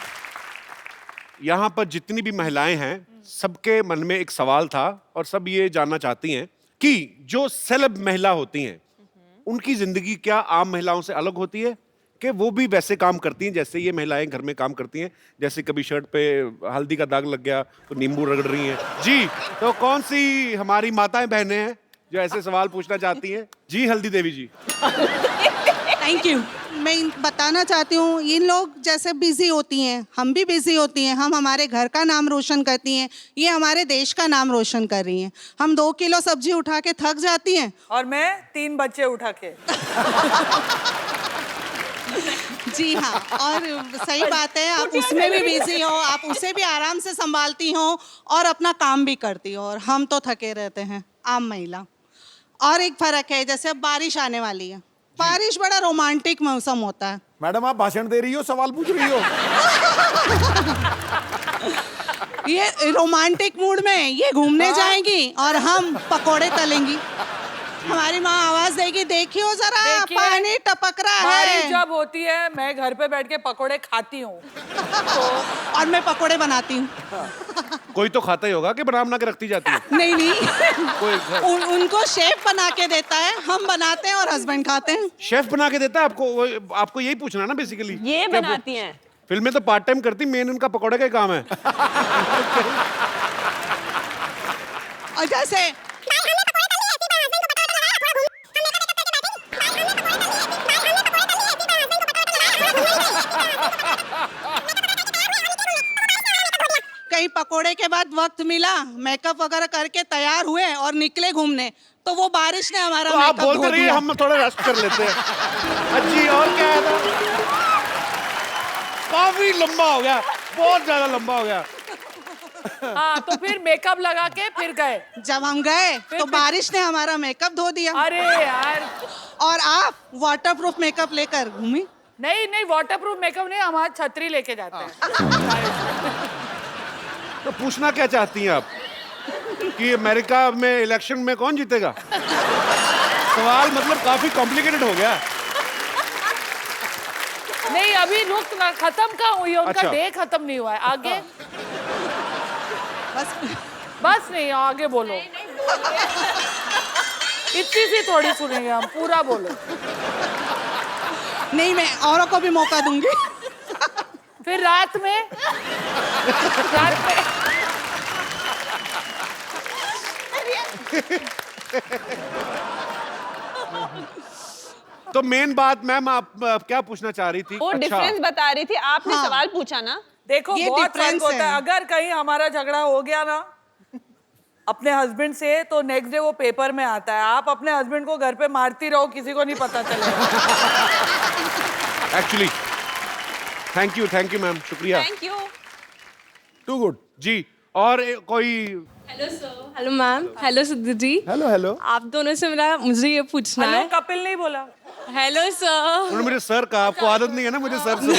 यहाँ पर जितनी भी महिलाएं हैं, सबके मन में एक सवाल था और सब ये जानना चाहती हैं कि जो सेलेब महिला होती हैं, उनकी जिंदगी क्या आम महिलाओं से अलग होती है, कि वो भी वैसे काम करती हैं जैसे ये महिलाएं घर में काम करती हैं? जैसे कभी शर्ट पे हल्दी का दाग लग गया तो नींबू रगड़ रही हैं। जी, तो कौन सी हमारी माताएं बहनें हैं जो ऐसे सवाल पूछना चाहती हैं? जी हल्दी देवी जी। Thank you. मैं बताना चाहती हूँ, इन लोग जैसे बिजी होती हैं, हम भी बिजी होती हैं। हम हमारे घर का नाम रोशन करती हैं, ये हमारे देश का नाम रोशन कर रही हैं। हम 2 किलो सब्जी उठा के थक जाती हैं, और मैं 3 बच्चे उठा के। जी हाँ, और सही बात है, आप उसमें भी बिजी हो, आप उसे भी आराम से संभालती हो और अपना काम भी करती हो, और हम तो थके रहते हैं, आम महिला। और एक फर्क है, जैसे अब बारिश आने वाली है, बारिश बड़ा रोमांटिक मौसम होता है। मैडम आप भाषण दे रही हो, सवाल पूछ रही हो? ये रोमांटिक मूड में ये घूमने जाएंगी और हम पकोड़े तलेंगी। हमारी माँ आवाज देगी, देखियो जरा देखिए, पानी टपक रहा बारिश है। जब होती है मैं घर पे बैठ के पकोड़े खाती हूँ। और मैं पकोड़े बनाती हूँ। कोई तो खाता ही होगा कि बना के रखती जाती है? नहीं नहीं, कोई उनको शेफ बना के देता है, हम बनाते हैं और हस्बैंड खाते हैं। शेफ बना के देता है आपको? आपको यही पूछना ना बेसिकली। ये बनाती हैं। फिल्म में तो पार्ट टाइम करती, मेन उनका पकौड़े का ही काम है। और जैसे कहीं पकोड़े के बाद वक्त मिला, मेकअप वगैरह करके तैयार हुए और निकले घूमने, तो वो बारिश ने हमारा तो आप मेकअप बोलते धो रहिए, दिया। हम थोड़ा रेस्ट कर लेते हैं। अच्छी, और क्या है था? काफी लंबा हो गया, बहुत ज्यादा लंबा हो गया। हाँ, तो फिर मेकअप लगा के फिर गए। जब हम गए तो बारिश ने हमारा मेकअप धो दिया। अरे यार, और आप वाटरप्रूफ मेकअप लेकर घूमी। नहीं नहीं वाटरप्रूफ मेकअप नहीं, हम आज छतरी लेके जाते हैं। तो पूछना क्या चाहती हैं आप कि अमेरिका में इलेक्शन में कौन जीतेगा? सवाल मतलब काफी कॉम्प्लिकेटेड हो गया। नहीं अभी रुक ना, खत्म का हुई है उनका अच्छा। डे खत्म नहीं हुआ है, आगे बस बस नहीं आगे बोलो। इतनी सी थोड़ी सुनेंगे हम, पूरा बोलो। नहीं, मैं औरों को भी मौका दूंगी। फिर रात में तो मेन बात मैम आप क्या पूछना चाह रही थी? वो डिफरेंस बता रही थी, आपने हाँ। सवाल पूछा ना। देखो ये बहुत difference फर्क होता है। है। अगर कहीं हमारा झगड़ा हो गया ना अपने हस्बैंड से, तो नेक्स्ट डे वो पेपर में आता है। आप अपने हस्बैंड को घर पे मारती रहो, किसी को नहीं पता चलेगा। एक्चुअली थैंक यू मैम, शुक्रिया। Thank you. Too good. जी और कोई hello sir. Hello ma'am. Hello Sidhu ji. Hello hello. आप दोनों से मुझे ये पूछना हेलो है। कपिल नहीं बोला। Hello sir. उन्होंने मुझे सर कहा, आपको आदत नहीं है ना मुझे सर से।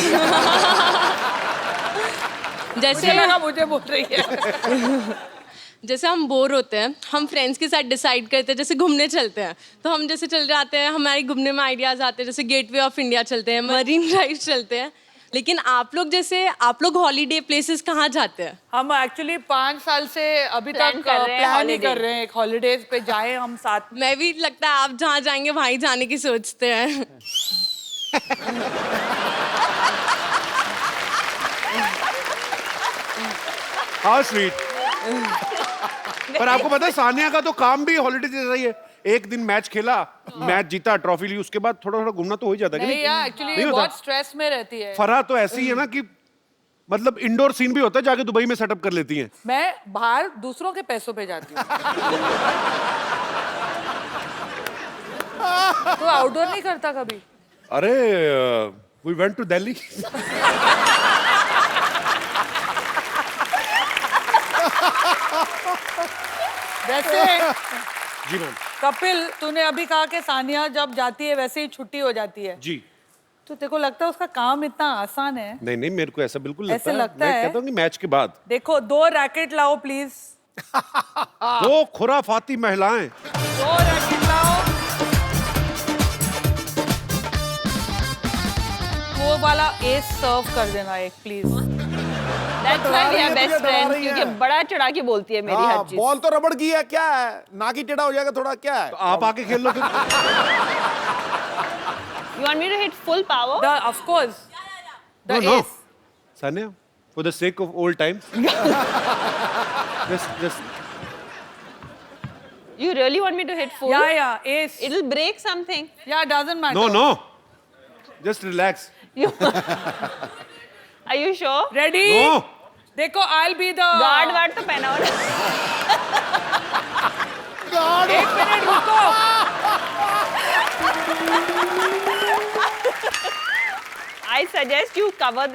जैसे लगा मुझे बोल रही है। जैसे हम बोर होते हैं, हम फ्रेंड्स के साथ डिसाइड करते हैं, जैसे घूमने चलते हैं, तो हम जैसे चल जाते हैं, हमारे घूमने में आइडियाज आते हैं, जैसे गेटवे ऑफ इंडिया चलते हैं, मरीन ड्राइव चलते हैं। लेकिन आप लोग हॉलीडे प्लेसेस कहाँ जाते हैं? हम एक्चुअली 5 साल से अभी Plan तक कर रहे हैं प्लान ही holiday। कर रहे हैं एक हॉलीडेज पे जाए हम साथ में। मैं भी लगता है आप जहाँ जाएंगे वहीं जाने की सोचते हैं। How sweet. पर आपको पता है सानिया का तो काम भी हॉलीडे जैसा ही है। एक दिन मैच खेला, मैच जीता, ट्रॉफी ली, उसके बाद थोड़ा थोड़ा घूमना तो हो ही जाता है कि नहीं नहीं? यार एक्चुअली नहीं होता? बहुत स्ट्रेस में रहती है। फरहा तो ऐसी ही है ना कि मतलब इंडोर सीन भी होता है, जाके दुबई में सेटअप कर लेती हैं। मैं बाहर दूसरों के पैसों पे जाती हूँ। तो आउटडोर नहीं करता कभी? अरे वी वेंट टू दिल्ली। वैसे जी मैम। कपिल तूने अभी कहा कि सानिया जब जाती है वैसे ही छुट्टी हो जाती है, जी तो तेरे को लगता है उसका काम इतना आसान है? नहीं नहीं, मेरे को ऐसा बिल्कुल लगता ऐसे है। लगता मैं है? कहता हूँ कि मैच के बाद देखो 2 रैकेट लाओ प्लीज। वो खुराफाती महिलाएं। 2 रैकेट लाओ। वो वाला एस सर्व कर देना एक please. That's why we are best डरा friends, रही है। क्योंकि बड़ा चढ़ा के बोलती है मेरी हर चीज। बॉल तो रबड़ की है, क्या है ना की टेढ़ा हो जाएगा थोड़ा, क्या है? तो आप आके खेल लो फिर। You want me to hit full power? Of course. The No, no. ace. Sanya, for the sake of old times. just. You really want me to hit full? Yeah, ace. It'll break something. Yeah, doesn't matter. No. Just relax. You... Are you sure? Ready? No. देखो I'll be the guard ward तो पहना हो ना। एक minute रुको। I suggest you cover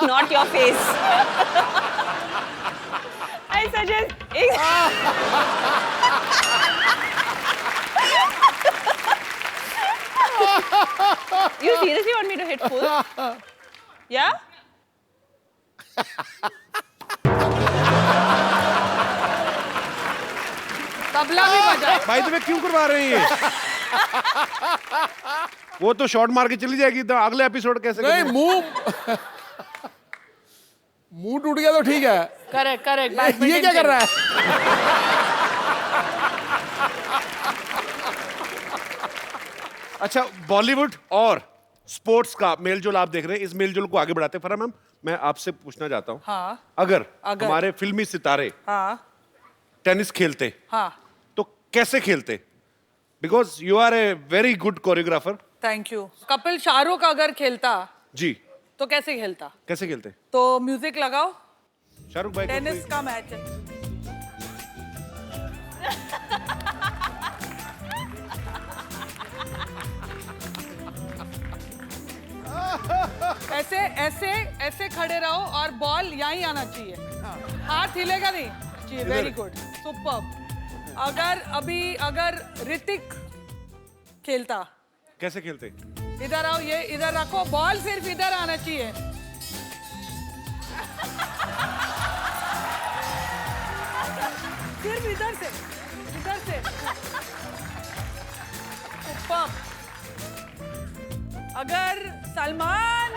not your face. I suggest You seriously want me to hit full? Yeah? Tabla भी बजाए। भाई तुम्हें क्यों करवा रहे हैं ये? वो तो शॉट मार के चली जाएगी, तो अगले एपिसोड कैसे नहीं, करेंगे? मुंह टूट गया तो ठीक है। करेक्ट। ये क्या कर रहा है? अच्छा, बॉलीवुड और स्पोर्ट्स का मेलजोल आप देख रहे हैं, इस मेलजोल को आगे बढ़ाते हैं। फरहा मैम, मैं आपसे पूछना चाहता हूँ, हाँ। अगर अगर। हमारे फिल्मी सितारे हाँ टेनिस खेलते हाँ। तो कैसे खेलते? Because you are a very good choreographer. Thank you. Kapil Shahrukh अगर खेलता जी, तो कैसे खेलता? कैसे खेलते? तो म्यूजिक लगाओ, शाहरुख भाई को टेनिस कोई- का मैच है। ऐसे ऐसे ऐसे खड़े रहो और बॉल यहीं आना चाहिए, हाथ हिलेगा नहीं चाहिए। Very good, super. अगर ऋतिक खेलता कैसे खेलते? इधर आओ, ये इधर रखो, बॉल सिर्फ इधर आना चाहिए। सिर्फ इधर से, इधर से। ऊपर। अगर Salman,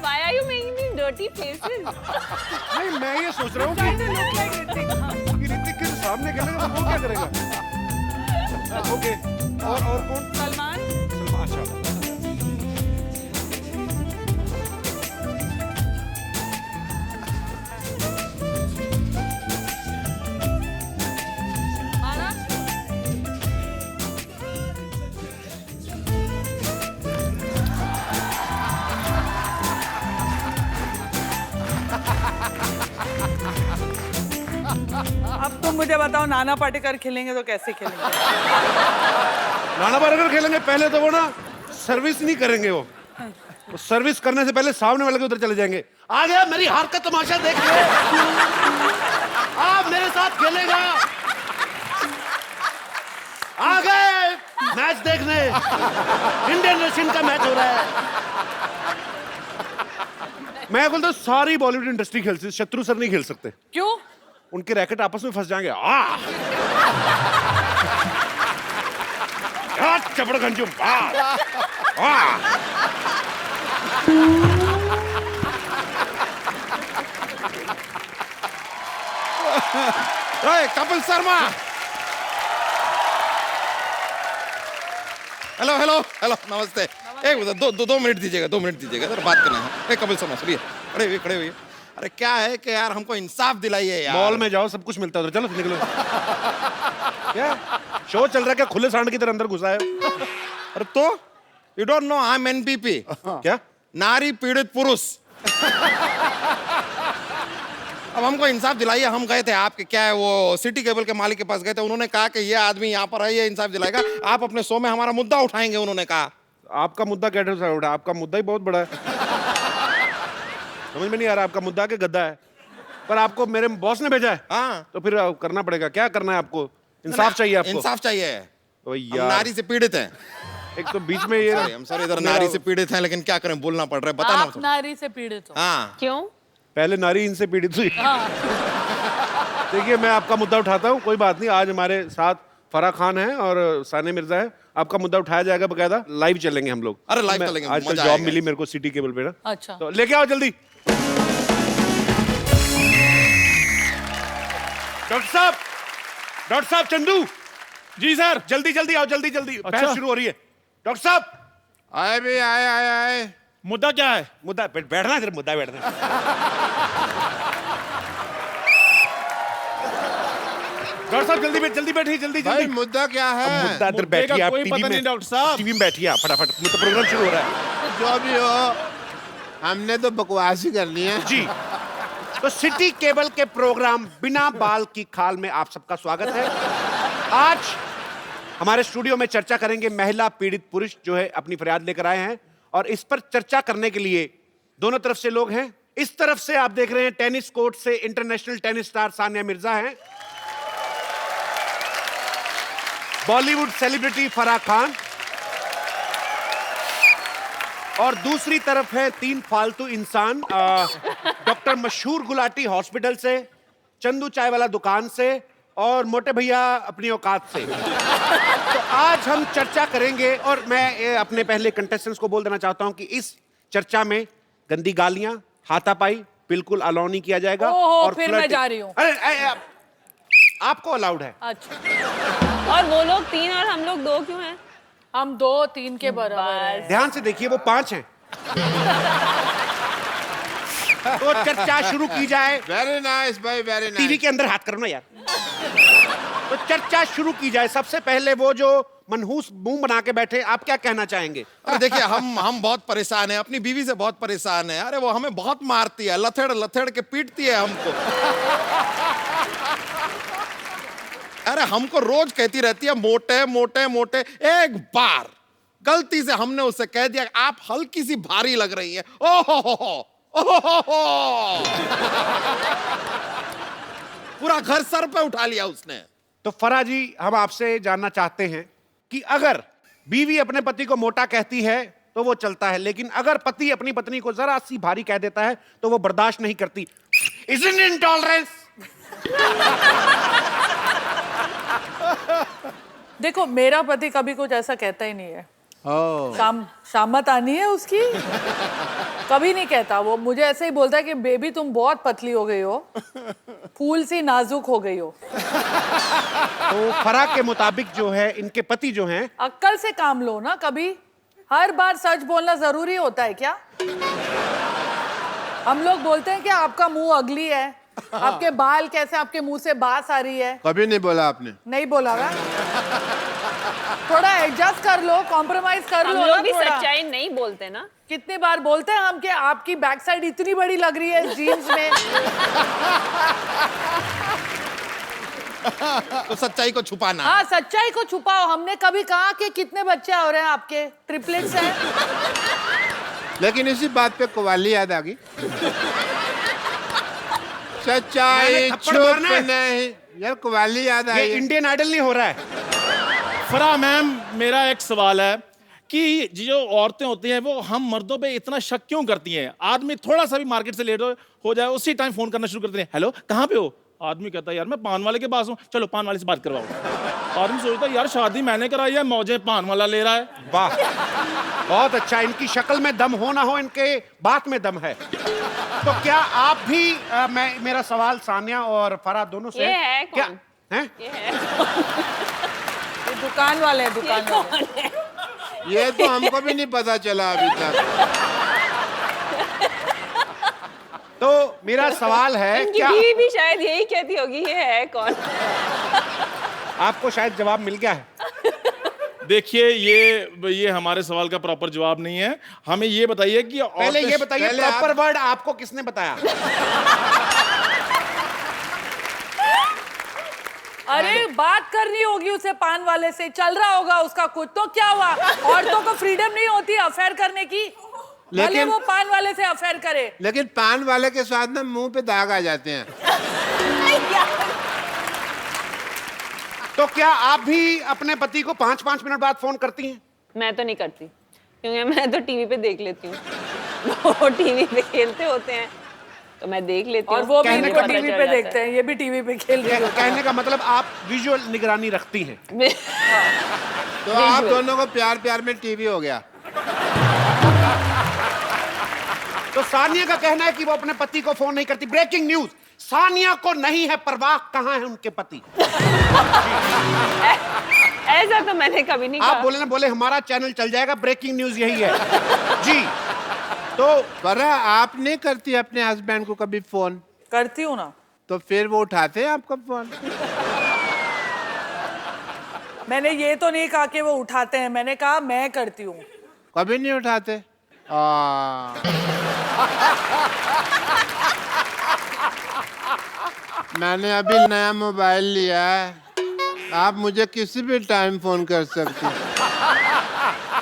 Why are you making these dirty faces? नहीं, मैं ये सोच रहा हूँ trying to look like Hrithik, हाँ। कि ऋतिक के सामने खेलेगा तो वो क्या करेगा? ओके, और कौन? सलमान, सलमान, अच्छा। आना। अब तुम मुझे बताओ, नाना पाटेकर खेलेंगे तो कैसे खेलेंगे? नाना पाटेकर खेलेंगे, पहले तो वो ना सर्विस नहीं करेंगे वो सर्विस करने से पहले सामने वाले के उधर चले जाएंगे। आ गया, मेरी हार का तमाशा देख ले, आप मेरे साथ खेलेगा। आ गए मैच देखने, इंडियन रशियन का मैच हो रहा है। मैं बोलता हूँ सारी बॉलीवुड इंडस्ट्री खेलती है, शत्रु सर नहीं खेल सकते। क्यों? उनके रैकेट आपस में फंस जाएंगे। चपड़ गंजू Kapil Sharma, hello hello hello, नमस्ते। एक दो मिनट दीजिएगा, 2 मिनट दीजिएगा, सर बात करना है। कपिल शर्मा सुनिए, खड़े हुए। अरे क्या है कि यार हमको इंसाफ दिलाइए यार। मॉल में जाओ, सब कुछ मिलता है उधर, चलो निकलो। क्या शो चल रहा है क्या? खुले सांड की तरह अंदर घुसा है। अरे तो you don't know I am NPP. क्या? नारी पीड़ित पुरुष। अब हमको इंसाफ दिलाइए। हम गए थे आपके, क्या है वो, सिटी केबल के मालिक के पास गए थे। उन्होंने कहा कि ये आदमी यहाँ पर है, ये इंसाफ दिलाएगा, आप अपने शो में हमारा मुद्दा उठाएंगे। उन्होंने कहा आपका मुद्दा कैसे उठा? आपका मुद्दा ही बहुत बड़ा है। समझ में नहीं आ रहा, आपका मुद्दा के गद्दा है, पर आपको मेरे बॉस ने भेजा है। हाँ, तो फिर करना पड़ेगा। क्या करना है आपको? इंसाफ चाहिए आपको? इंसाफ चाहिए। तो हम यार नारी से पीड़ित हैं। एक तो बीच में ये हम सर इधर नारी से पीड़ित हैं, लेकिन क्या करें, बोलना पड़ रहा है। बताना आप नारी से पीड़ित हो। हाँ, क्यों? पहले नारी इनसे पीड़ित हुई। हाँ। देखिए, मैं आपका मुद्दा उठाता हूँ, कोई बात नहीं। आज हमारे साथ फराह खान है और सानिया मिर्जा है। आपका मुद्दा उठाया जाएगा, बकायदा लाइव चलेंगे हम लोग। अरे लाइव चलेंगे, आजकल मजा जॉब आएगा। मिली मेरे को सिटी केबल पे ना। अच्छा। तो लेके आओ जल्दी। डॉक्टर साहब चंदू जी सर। जल्दी जल्दी आओ, जल्दी जल्दी। अच्छा। बहस शुरू हो रही है। डॉक्टर साहब आए भी आए। मुद्दा क्या है? मुद्दा बैठना, इधर मुद्दा बैठना। डॉक्टर साहब जल्दी बैठिए, जल्दी भाई जल्दी। मुद्दा क्या है? मुद्दा इधर मुद्दे बैठिए का आप। कोई टीवी पता में, नहीं डॉक्टर साहब। टीवी में बैठिए आप फटाफट, तो प्रोग्राम शुरू हो रहा है। जो भी हो, हमने तो बकवास ही करनी है। जी, तो सिटी केबल के प्रोग्राम बिना बाल की खाल में आप सबका स्वागत है। आज हमारे स्टूडियो में चर्चा करेंगे महिला पीड़ित पुरुष जो है अपनी फरियाद लेकर आए हैं, और इस पर चर्चा करने के लिए दोनों तरफ से लोग हैं। इस तरफ से आप देख रहे हैं टेनिस कोर्ट से international tennis star Sania Mirza हैं, बॉलीवुड सेलिब्रिटी फराह खान, और दूसरी तरफ है 3 फालतू इंसान, डॉक्टर मशहूर गुलाटी हॉस्पिटल से, चंदू चाय वाला दुकान से, और मोटे भैया अपनी औकात से। तो आज हम चर्चा करेंगे, और मैं अपने पहले कंटेस्टेंट्स को बोल देना चाहता हूं कि इस चर्चा में गंदी गालियां, हाथापाई बिल्कुल अलाउ नहीं किया जाएगा। और फिर मैं जा रही हूँ। अरे आपको अलाउड है। अच्छा। और वो लोग 3 और हम लोग 2 क्यों हैं? हम 2-3 के बराबर हैं। ध्यान से देखिए, वो 5 हैं। तो चर्चा शुरू की जाए। वेरी नाइस भाई, वेरी नाइस। टीवी के अंदर हाथ करो ना यार। तो चर्चा शुरू की जाए। सबसे पहले वो जो मनहूस मुंह बना के बैठे, आप क्या कहना चाहेंगे? अरे देखिए, हम बहुत परेशान हैं, अपनी बीवी से बहुत परेशान है। अरे वो हमें बहुत मारती है, लथड़ के पीटती है हमको। अरे हमको रोज कहती रहती है मोटे मोटे मोटे। एक बार गलती से हमने उससे कह दिया आप हल्की सी भारी लग रही है, ओहो पूरा घर सर पे उठा लिया उसने। तो फराह जी, हम आपसे जानना चाहते हैं कि अगर बीवी अपने पति को मोटा कहती है तो वो चलता है, लेकिन अगर पति अपनी पत्नी को जरा सी भारी कह देता है तो वो बर्दाश्त नहीं करती। Isn't it intolerance? देखो मेरा पति कभी कुछ ऐसा कहता ही नहीं है। शामत आनी है उसकी, कभी नहीं कहता। वो मुझे ऐसे ही बोलता है कि बेबी तुम बहुत पतली हो गई हो, फूल सी नाजुक हो गई हो। तो फराक के मुताबिक जो है इनके पति जो हैं, अक्ल से काम लो ना, कभी हर बार सच बोलना जरूरी होता है क्या? हम लोग बोलते हैं कि आपका मुंह अगली है, आपके बाल कैसे, आपके मुंह से बास आ रही है। कभी नहीं बोला आपने। नहीं बोला ना, थोड़ा एडजस्ट कर लो, कॉम्प्रोमाइज कर लो। हम लोग भी थोड़ा सच्चाई नहीं बोलते ना। कितनी बार बोलते हैं हम कि आपकी बैक साइड इतनी बड़ी लग रही है जीन्स में। तो सच्चाई को छुपाना। हाँ, सच्चाई को छुपाओ। हमने कभी कहा कि कितने बच्चे हो रहे हैं आपके, ट्रिपलेट्स हैं। लेकिन इसी बात पे कव्वाली याद आ गई। सच्चाई मैंने थप्पड़ छुप मारना है। नहीं, यार कव्वाली याद आई। ये इंडियन आइडल नहीं हो रहा है। फरा मैम, मेरा एक सवाल है कि जो औरतें होती हैं वो हम मर्दों पे इतना शक क्यों करती हैं? आदमी थोड़ा सा भी मार्केट से लेट हो जाए उसी टाइम फोन करना शुरू करते हैं, हेलो कहाँ पे हो? आदमी कहता है यार मैं पान वाले के पास हूँ, चलो पान वाले से बात करवाओ। आदमी सोचता है यार शादी मैंने कराई है, मौजे पान वाला ले रहा है। वाह, बहुत अच्छा। इनकी शक्ल में दम हो ना हो, इनके बात में दम है। तो क्या आप भी मेरा सवाल सानिया और फराह दोनों से ये है क्या कौन? है? ये है ये दुकान वाले हैं, दुकान वाले। कौन है? ये तो हमको भी नहीं पता चला अभी तक। तो मेरा सवाल है, इनकी क्या बीवी भी शायद यही कहती होगी, ये है कौन? आपको शायद जवाब मिल गया है? देखिए ये हमारे सवाल का प्रॉपर जवाब नहीं है। हमें ये बताइए कि पहले ये बताइए प्रॉपर वर्ड आपको किसने बताया? अरे बात करनी होगी उसे पान वाले से, चल रहा होगा उसका कुछ, तो क्या हुआ? औरतों को फ्रीडम नहीं होती अफेयर करने की? भले वो पान वाले से अफेयर करे। लेकिन पान वाले के साथ ना मुंह पे दाग आ जाते हैं। तो क्या आप भी अपने पति को 5-5 मिनट बाद फोन करती हैं? मैं तो नहीं करती, क्योंकि मैं तो टीवी पे देख लेती हूँ। वो टीवी पे खेलते होते हैं तो मैं देख लेती हूँ। और वो भी कहने इनको का टीवी पे देखते हैं, ये भी टीवी पे खेल रहे हैं। कहने का मतलब आप विजुअल निगरानी रखती हैं। तो आप दोनों को प्यार प्यार में टीवी हो गया। तो सानिया का कहना है कि वो अपने पति को फोन नहीं करती। ब्रेकिंग न्यूज, सानिया को नहीं है परवाह कहाँ है उनके पति। ऐसा तो मैंने कभी नहीं आप कहा। बोले ना, बोले हमारा चैनल चल जाएगा, ब्रेकिंग न्यूज यही है। जी, तो पर आप नहीं करती अपने हस्बैंड को कभी फोन? करती हूँ ना। तो फिर वो उठाते हैं आपका फोन? मैंने ये तो नहीं कहा कि वो उठाते हैं, मैंने कहा मैं करती हूँ। कभी नहीं उठाते? मैंने अभी नया मोबाइल लिया है, आप मुझे किसी भी टाइम फोन कर सकते हैं।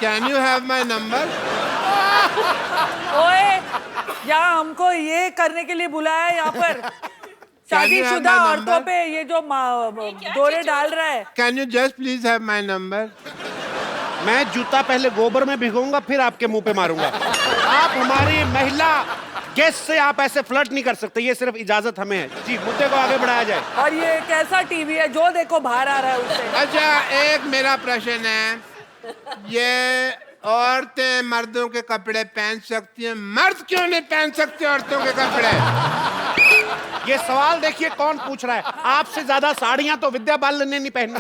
Can you have my number? ओए, यहाँ हमको ये करने के लिए बुलाया है यहाँ पर? शादीशुदा my औरतों number? पे ये जो दौरे डाल रहा है। Can you just please have my number? मैं जूता पहले गोबर में भिगोऊंगा फिर आपके मुंह पे मारूंगा। आप हमारी महिला गेस्ट से आप ऐसे फ्लर्ट नहीं कर सकते, ये सिर्फ इजाजत हमें है। जी, मुद्दे को आगे बढ़ाया जाए। और ये कैसा टीवी है जो देखो बाहर आ रहा है उससे? अच्छा, एक मेरा प्रश्न है, ये औरतें मर्दों के कपड़े पहन सकती हैं, मर्द क्यों नहीं पहन सकते औरतों के कपड़े? ये सवाल देखिए कौन पूछ रहा है। आपसे ज्यादा साड़ियां तो विद्या बालन ने नहीं पहनी।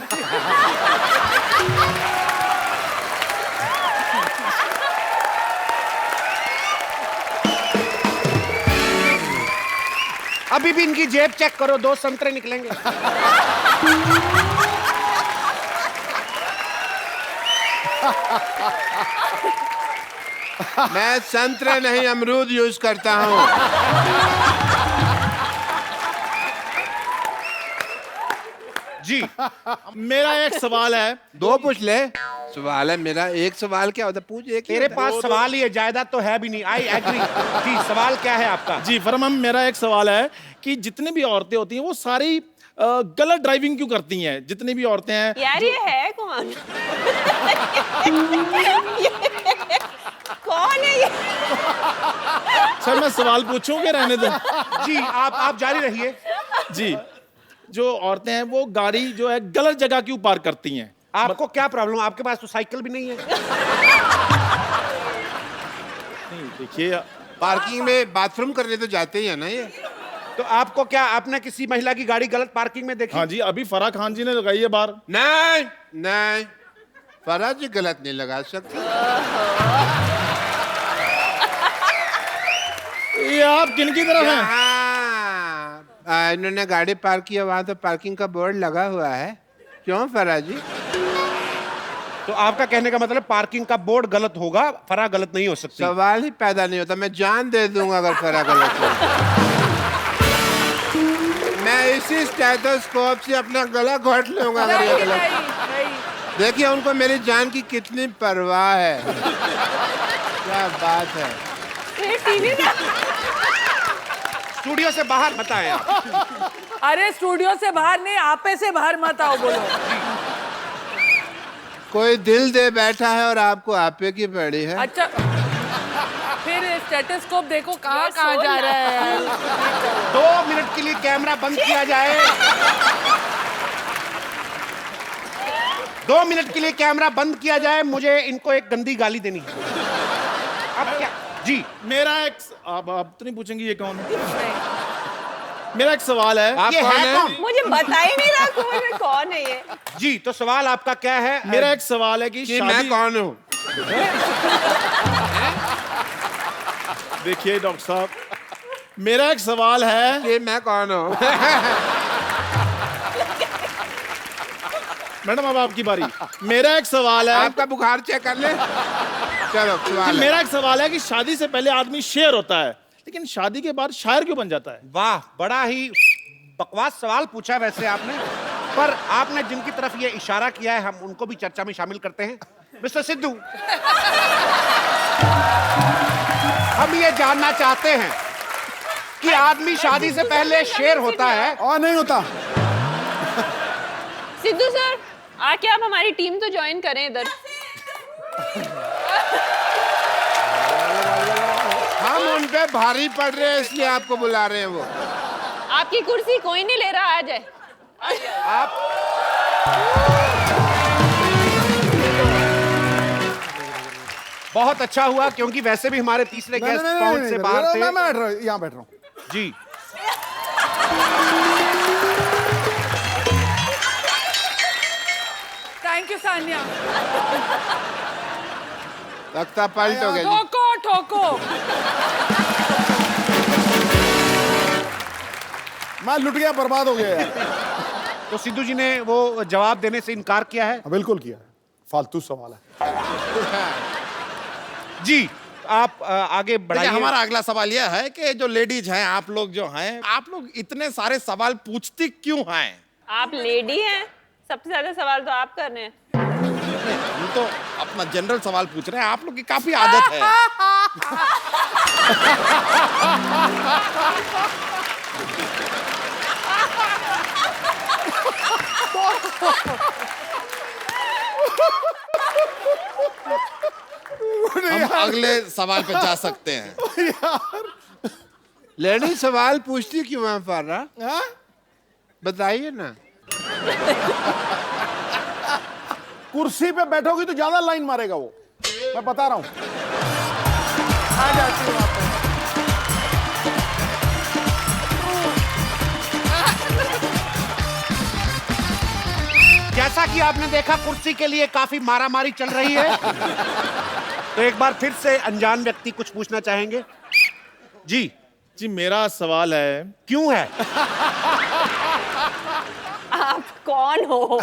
अभी भी इनकी जेब चेक करो, 2 संतरे निकलेंगे। मैं संतरे नहीं अमरूद यूज करता हूँ। जी, मेरा एक सवाल है। 2 पूछ ले। सवाल है मेरा, एक सवाल क्या होता है? पूछ एक। तेरे पास सवाल ही है, जायदाद तो है भी नहीं। I agree. जी, सवाल क्या है आपका? जी फरमान, मेरा एक सवाल है कि जितनी भी औरतें होती हैं वो सारी गलत ड्राइविंग क्यों करती हैं जितनी भी औरतें हैं? यार ये है कौन? कौन है ये? सर मैं सवाल पूछूं कि रहने दो? जी आप जारी रहिए। जी, जो औरतें हैं वो गाड़ी जो है गलत जगह क्यों पार्क करती हैं? आपको क्या प्रॉब्लम? आपके पास तो साइकिल भी नहीं है। नहीं देखिए, पार्किंग में बाथरूम करने तो जाते ही है ना ये। तो आपको क्या, आपने किसी महिला की गाड़ी गलत पार्किंग में देखी? हाँ जी, अभी फराह खान जी ने लगाई है बाहर। नहीं नहीं, फराज जी गलत नहीं लगा सकते। ये आप किन की तरफ हैं? हाँ, इन्होंने गाड़ी पार्क किया, वहां तो पार्किंग का बोर्ड लगा हुआ है। क्यों फराज जी? तो आपका कहने का मतलब पार्किंग का बोर्ड गलत होगा, फराह गलत नहीं हो सकती। सवाल ही पैदा नहीं होता। मैं जान दे दूंगा अगर फराह गलत हो। मैं इसी स्टेथोस्कोप से अपना गला घोट लूंगा अगर ये गलत। देखिए उनको मेरी जान की कितनी परवाह है। क्या बात है। टीवी में स्टूडियो से बाहर मत आए आप। अरे स्टूडियो से बाहर नहीं, आपे से बाहर मत आओ। बोलो कोई दिल दे बैठा है और आपको आपे की पड़ी है। अच्छा, फिर स्टेथोस्कोप देखो कहाँ यार, कहाँ सो जा ना। रहा है। 2 मिनट के लिए कैमरा बंद किया जाए। 2 मिनट के लिए कैमरा बंद किया जाए। मुझे इनको एक गंदी गाली देनी है। अब क्या? जी मेरा एक, आप तो नहीं पूछेंगी ये कौन है? मेरा एक सवाल है। आप ये कौन है है? कौन? मुझे बता ही नहीं रहा कौन है ये। जी, तो सवाल आपका क्या है? मेरा एक सवाल है कि कि मैं कौन हूँ? देखिए डॉक्टर साहब, मेरा एक सवाल है कि मैं कौन हूँ? मैडम अब आपकी बारी। मेरा एक सवाल है, आपका बुखार चेक कर ले। चलो सवाल है। मेरा एक सवाल है कि शादी से पहले आदमी शेर होता है, लेकिन शादी के बाद शायर क्यों बन जाता है? वाह, बड़ा ही बकवास सवाल पूछा वैसे आपने, पर आपने जिनकी तरफ ये इशारा किया है हम उनको भी चर्चा में शामिल करते हैं। मिस्टर सिद्धू, हम ये जानना चाहते हैं कि आदमी शादी से पहले शेर होता है और नहीं होता? सिद्धू सर, आके आप हमारी टीम तो ज्वाइन करें इधर। हम उन पे भारी पड़ रहे हैं इसलिए आपको बुला रहे हैं वो। आपकी कुर्सी कोई नहीं ले रहा, आ जाए। आप। बहुत अच्छा हुआ क्योंकि वैसे भी हमारे तीसरे गेस्ट पहुंच से बाहर थे। मैं यहाँ बैठ रहा हूँ। जी, थैंक यू सानिया। लगता पलट हो गया जी। ठोको ठोको। मैं लुट गया, बर्बाद हो गया यार। तो सिद्धू जी ने वो जवाब देने से इनकार किया है। बिल्कुल किया है, फालतू सवाल है। जी, आप आगे बढ़ाइए। हमारा अगला सवाल यह है कि जो लेडीज हैं, आप लोग जो हैं, आप लोग इतने सारे सवाल पूछती क्यों हैं? आप लेडी हैं, सबसे ज्यादा सवाल तो आप कर रहे हैं। हम तो अपना जनरल सवाल पूछ रहे हैं, आप लोग की काफी आदत है। हम अगले सवाल पे जा सकते हैं। लेडी सवाल पूछती क्यों है फारा? बताइए ना। कुर्सी पे बैठोगी तो ज्यादा लाइन मारेगा वो, मैं बता रहा हूं। आ जाती हूँ वापस। जैसा कि आपने देखा कुर्सी के लिए काफी मारामारी चल रही है। तो एक बार फिर से अनजान व्यक्ति कुछ पूछना चाहेंगे? जी जी, मेरा सवाल है, क्यों है? आप कौन हो?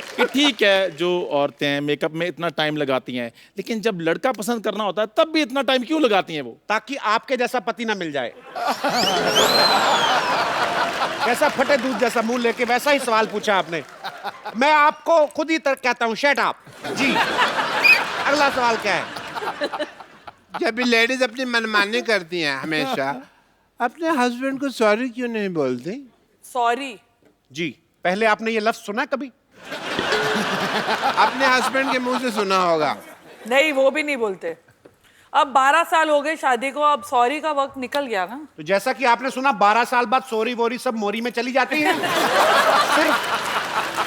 कि ठीक है जो औरतें हैं मेकअप में इतना टाइम लगाती हैं, लेकिन जब लड़का पसंद करना होता है तब भी इतना टाइम क्यों लगाती हैं वो? ताकि आपके जैसा पति ना मिल जाए। कैसा फटे दूध जैसा मुंह लेके वैसा ही सवाल पूछा आपने। मैं आपको खुद ही कहता हूँ शट अप। जी, अगला सवाल क्या है? जब भी लेडीज अपनी मनमानी करती हैं हमेशा, अपने हस्बैंड को सॉरी क्यों नहीं बोलते? सॉरी जी, पहले आपने ये लफ्ज सुना कभी? अपने हस्बैंड के मुंह से सुना होगा। नहीं, वो भी नहीं बोलते। अब 12 साल हो गए शादी को, अब सॉरी का वक्त निकल गया ना। तो जैसा कि आपने सुना 12 साल बाद सॉरी वोरी सब मोरी में चली जाती है। सिर्फ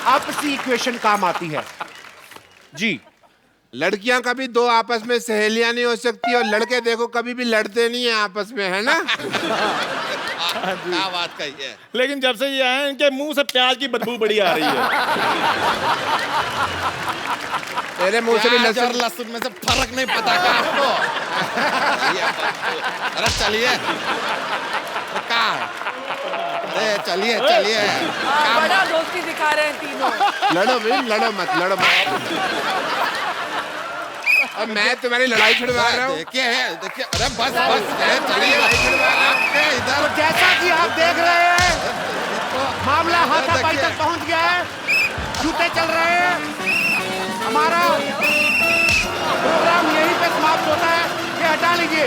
आपसी इक्वेशन काम आती है। जी, लड़कियां कभी दो आपस में सहेलियां नहीं हो सकती, और लड़के देखो कभी भी लड़ते नहीं है आपस में, है ना? क्या बात कही है। लेकिन जब से ये आए इनके मुंह से प्याज की बदबू बड़ी आ रही है। तेरे मुंह से भी प्याज और लहसुन। लहसुन में से फर्क नहीं पता क्या आपको? अरे चलिए, क्या? अरे चलिए चलिए, बड़ा दोस्ती दिखा रहे हैं तीनों। लड़ो भी, लड़ो मत, लड़ो मत। अब मैं तुम्हारी लड़ाई छुड़वा रहा हूँ। देखिए अरे बस चलिए तो जैसा कि आप देख रहे हैं मामला हाथापाई तक पहुंच गया है, जूते चल रहे हैं। हमारा प्रोग्राम यहीं पे समाप्त होता है। ये हटा लीजिए।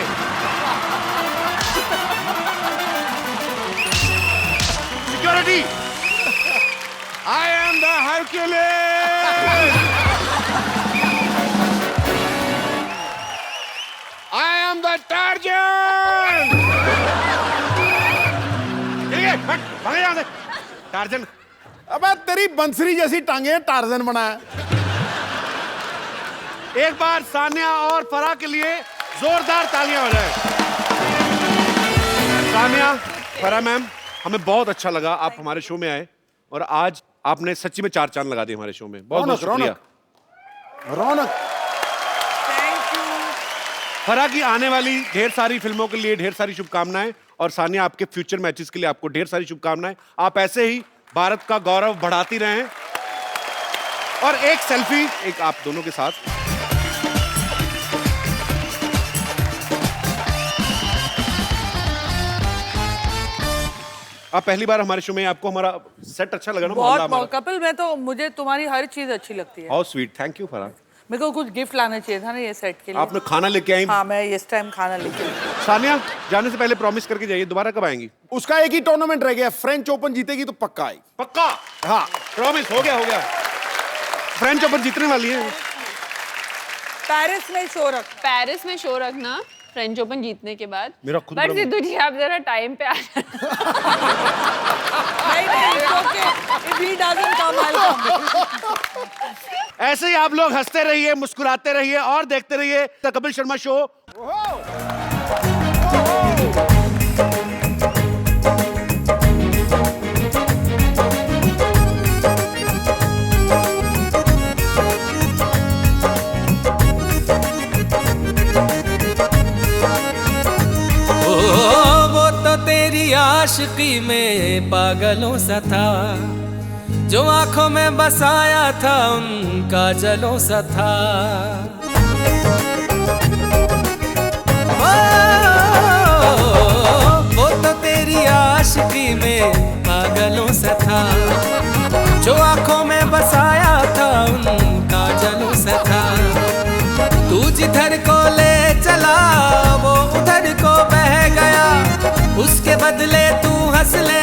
Security, I am the Hercules. I am the Tarzan! भागे यहाँ से। टार्जन। अबे तेरी बंसरी जैसी टांगे टार्जन बना है। एक बार सानिया और फराह के लिए जोरदार तालियां हो जाए। सानिया, फराह मैम, हमें बहुत अच्छा लगा आप हमारे शो में आए, और आज आपने सच्ची में 4 चांद लगा दिए हमारे शो में। बहुत बहुत शुक्रिया। रौनक। फराह की आने वाली ढेर सारी फिल्मों के लिए ढेर सारी शुभकामनाएं, और सानिया आपके फ्यूचर मैचेस के लिए आपको ढेर सारी शुभकामनाएं। आप ऐसे ही भारत का गौरव बढ़ाती रहें। और एक सेल्फी एक आप दोनों के साथ। आप पहली बार हमारे शो में, आपको हमारा सेट अच्छा लगा ना? बहुत कपिल, मैं तो, मुझे तुम्हारी हर चीज अच्छी लगती है। How sweet, thank you Farah. मेरे को कुछ गिफ्ट लाना चाहिए था ना ये सेट के लिए। आपने खाना लेके आई? हाँ, मैं इस टाइम खाना लेके आई। सानिया, जाने से पहले प्रॉमिस करके जाइए, दोबारा कब आएंगी? उसका एक ही टूर्नामेंट रह गया, फ्रेंच ओपन जीतेगी तो पक्का आएगी। पक्का? हाँ, प्रॉमिस हो गया, हो गया। फ्रेंच ओपन जीतने वाली है। पेरिस में शो रखना फ्रेंच ओपन जीतने के बाद। मेरा खुद बट सिद्धू जी, आप जरा टाइम पे आ ऐसे ही आप लोग हंसते रहिए, मुस्कुराते रहिए और देखते रहिए द कपिल शर्मा शो। वो तो तेरी आशिकी में पागलों सा था, जो आंखों में बसाया था उनका जलों सा था। वो तो तेरी आशिकी में पागलों सा था, जो आंखों में बसाया था उनका जलों सा था। तू जिधर को ले चला वो उधर को बह गया, उसके बदले तू हंस ले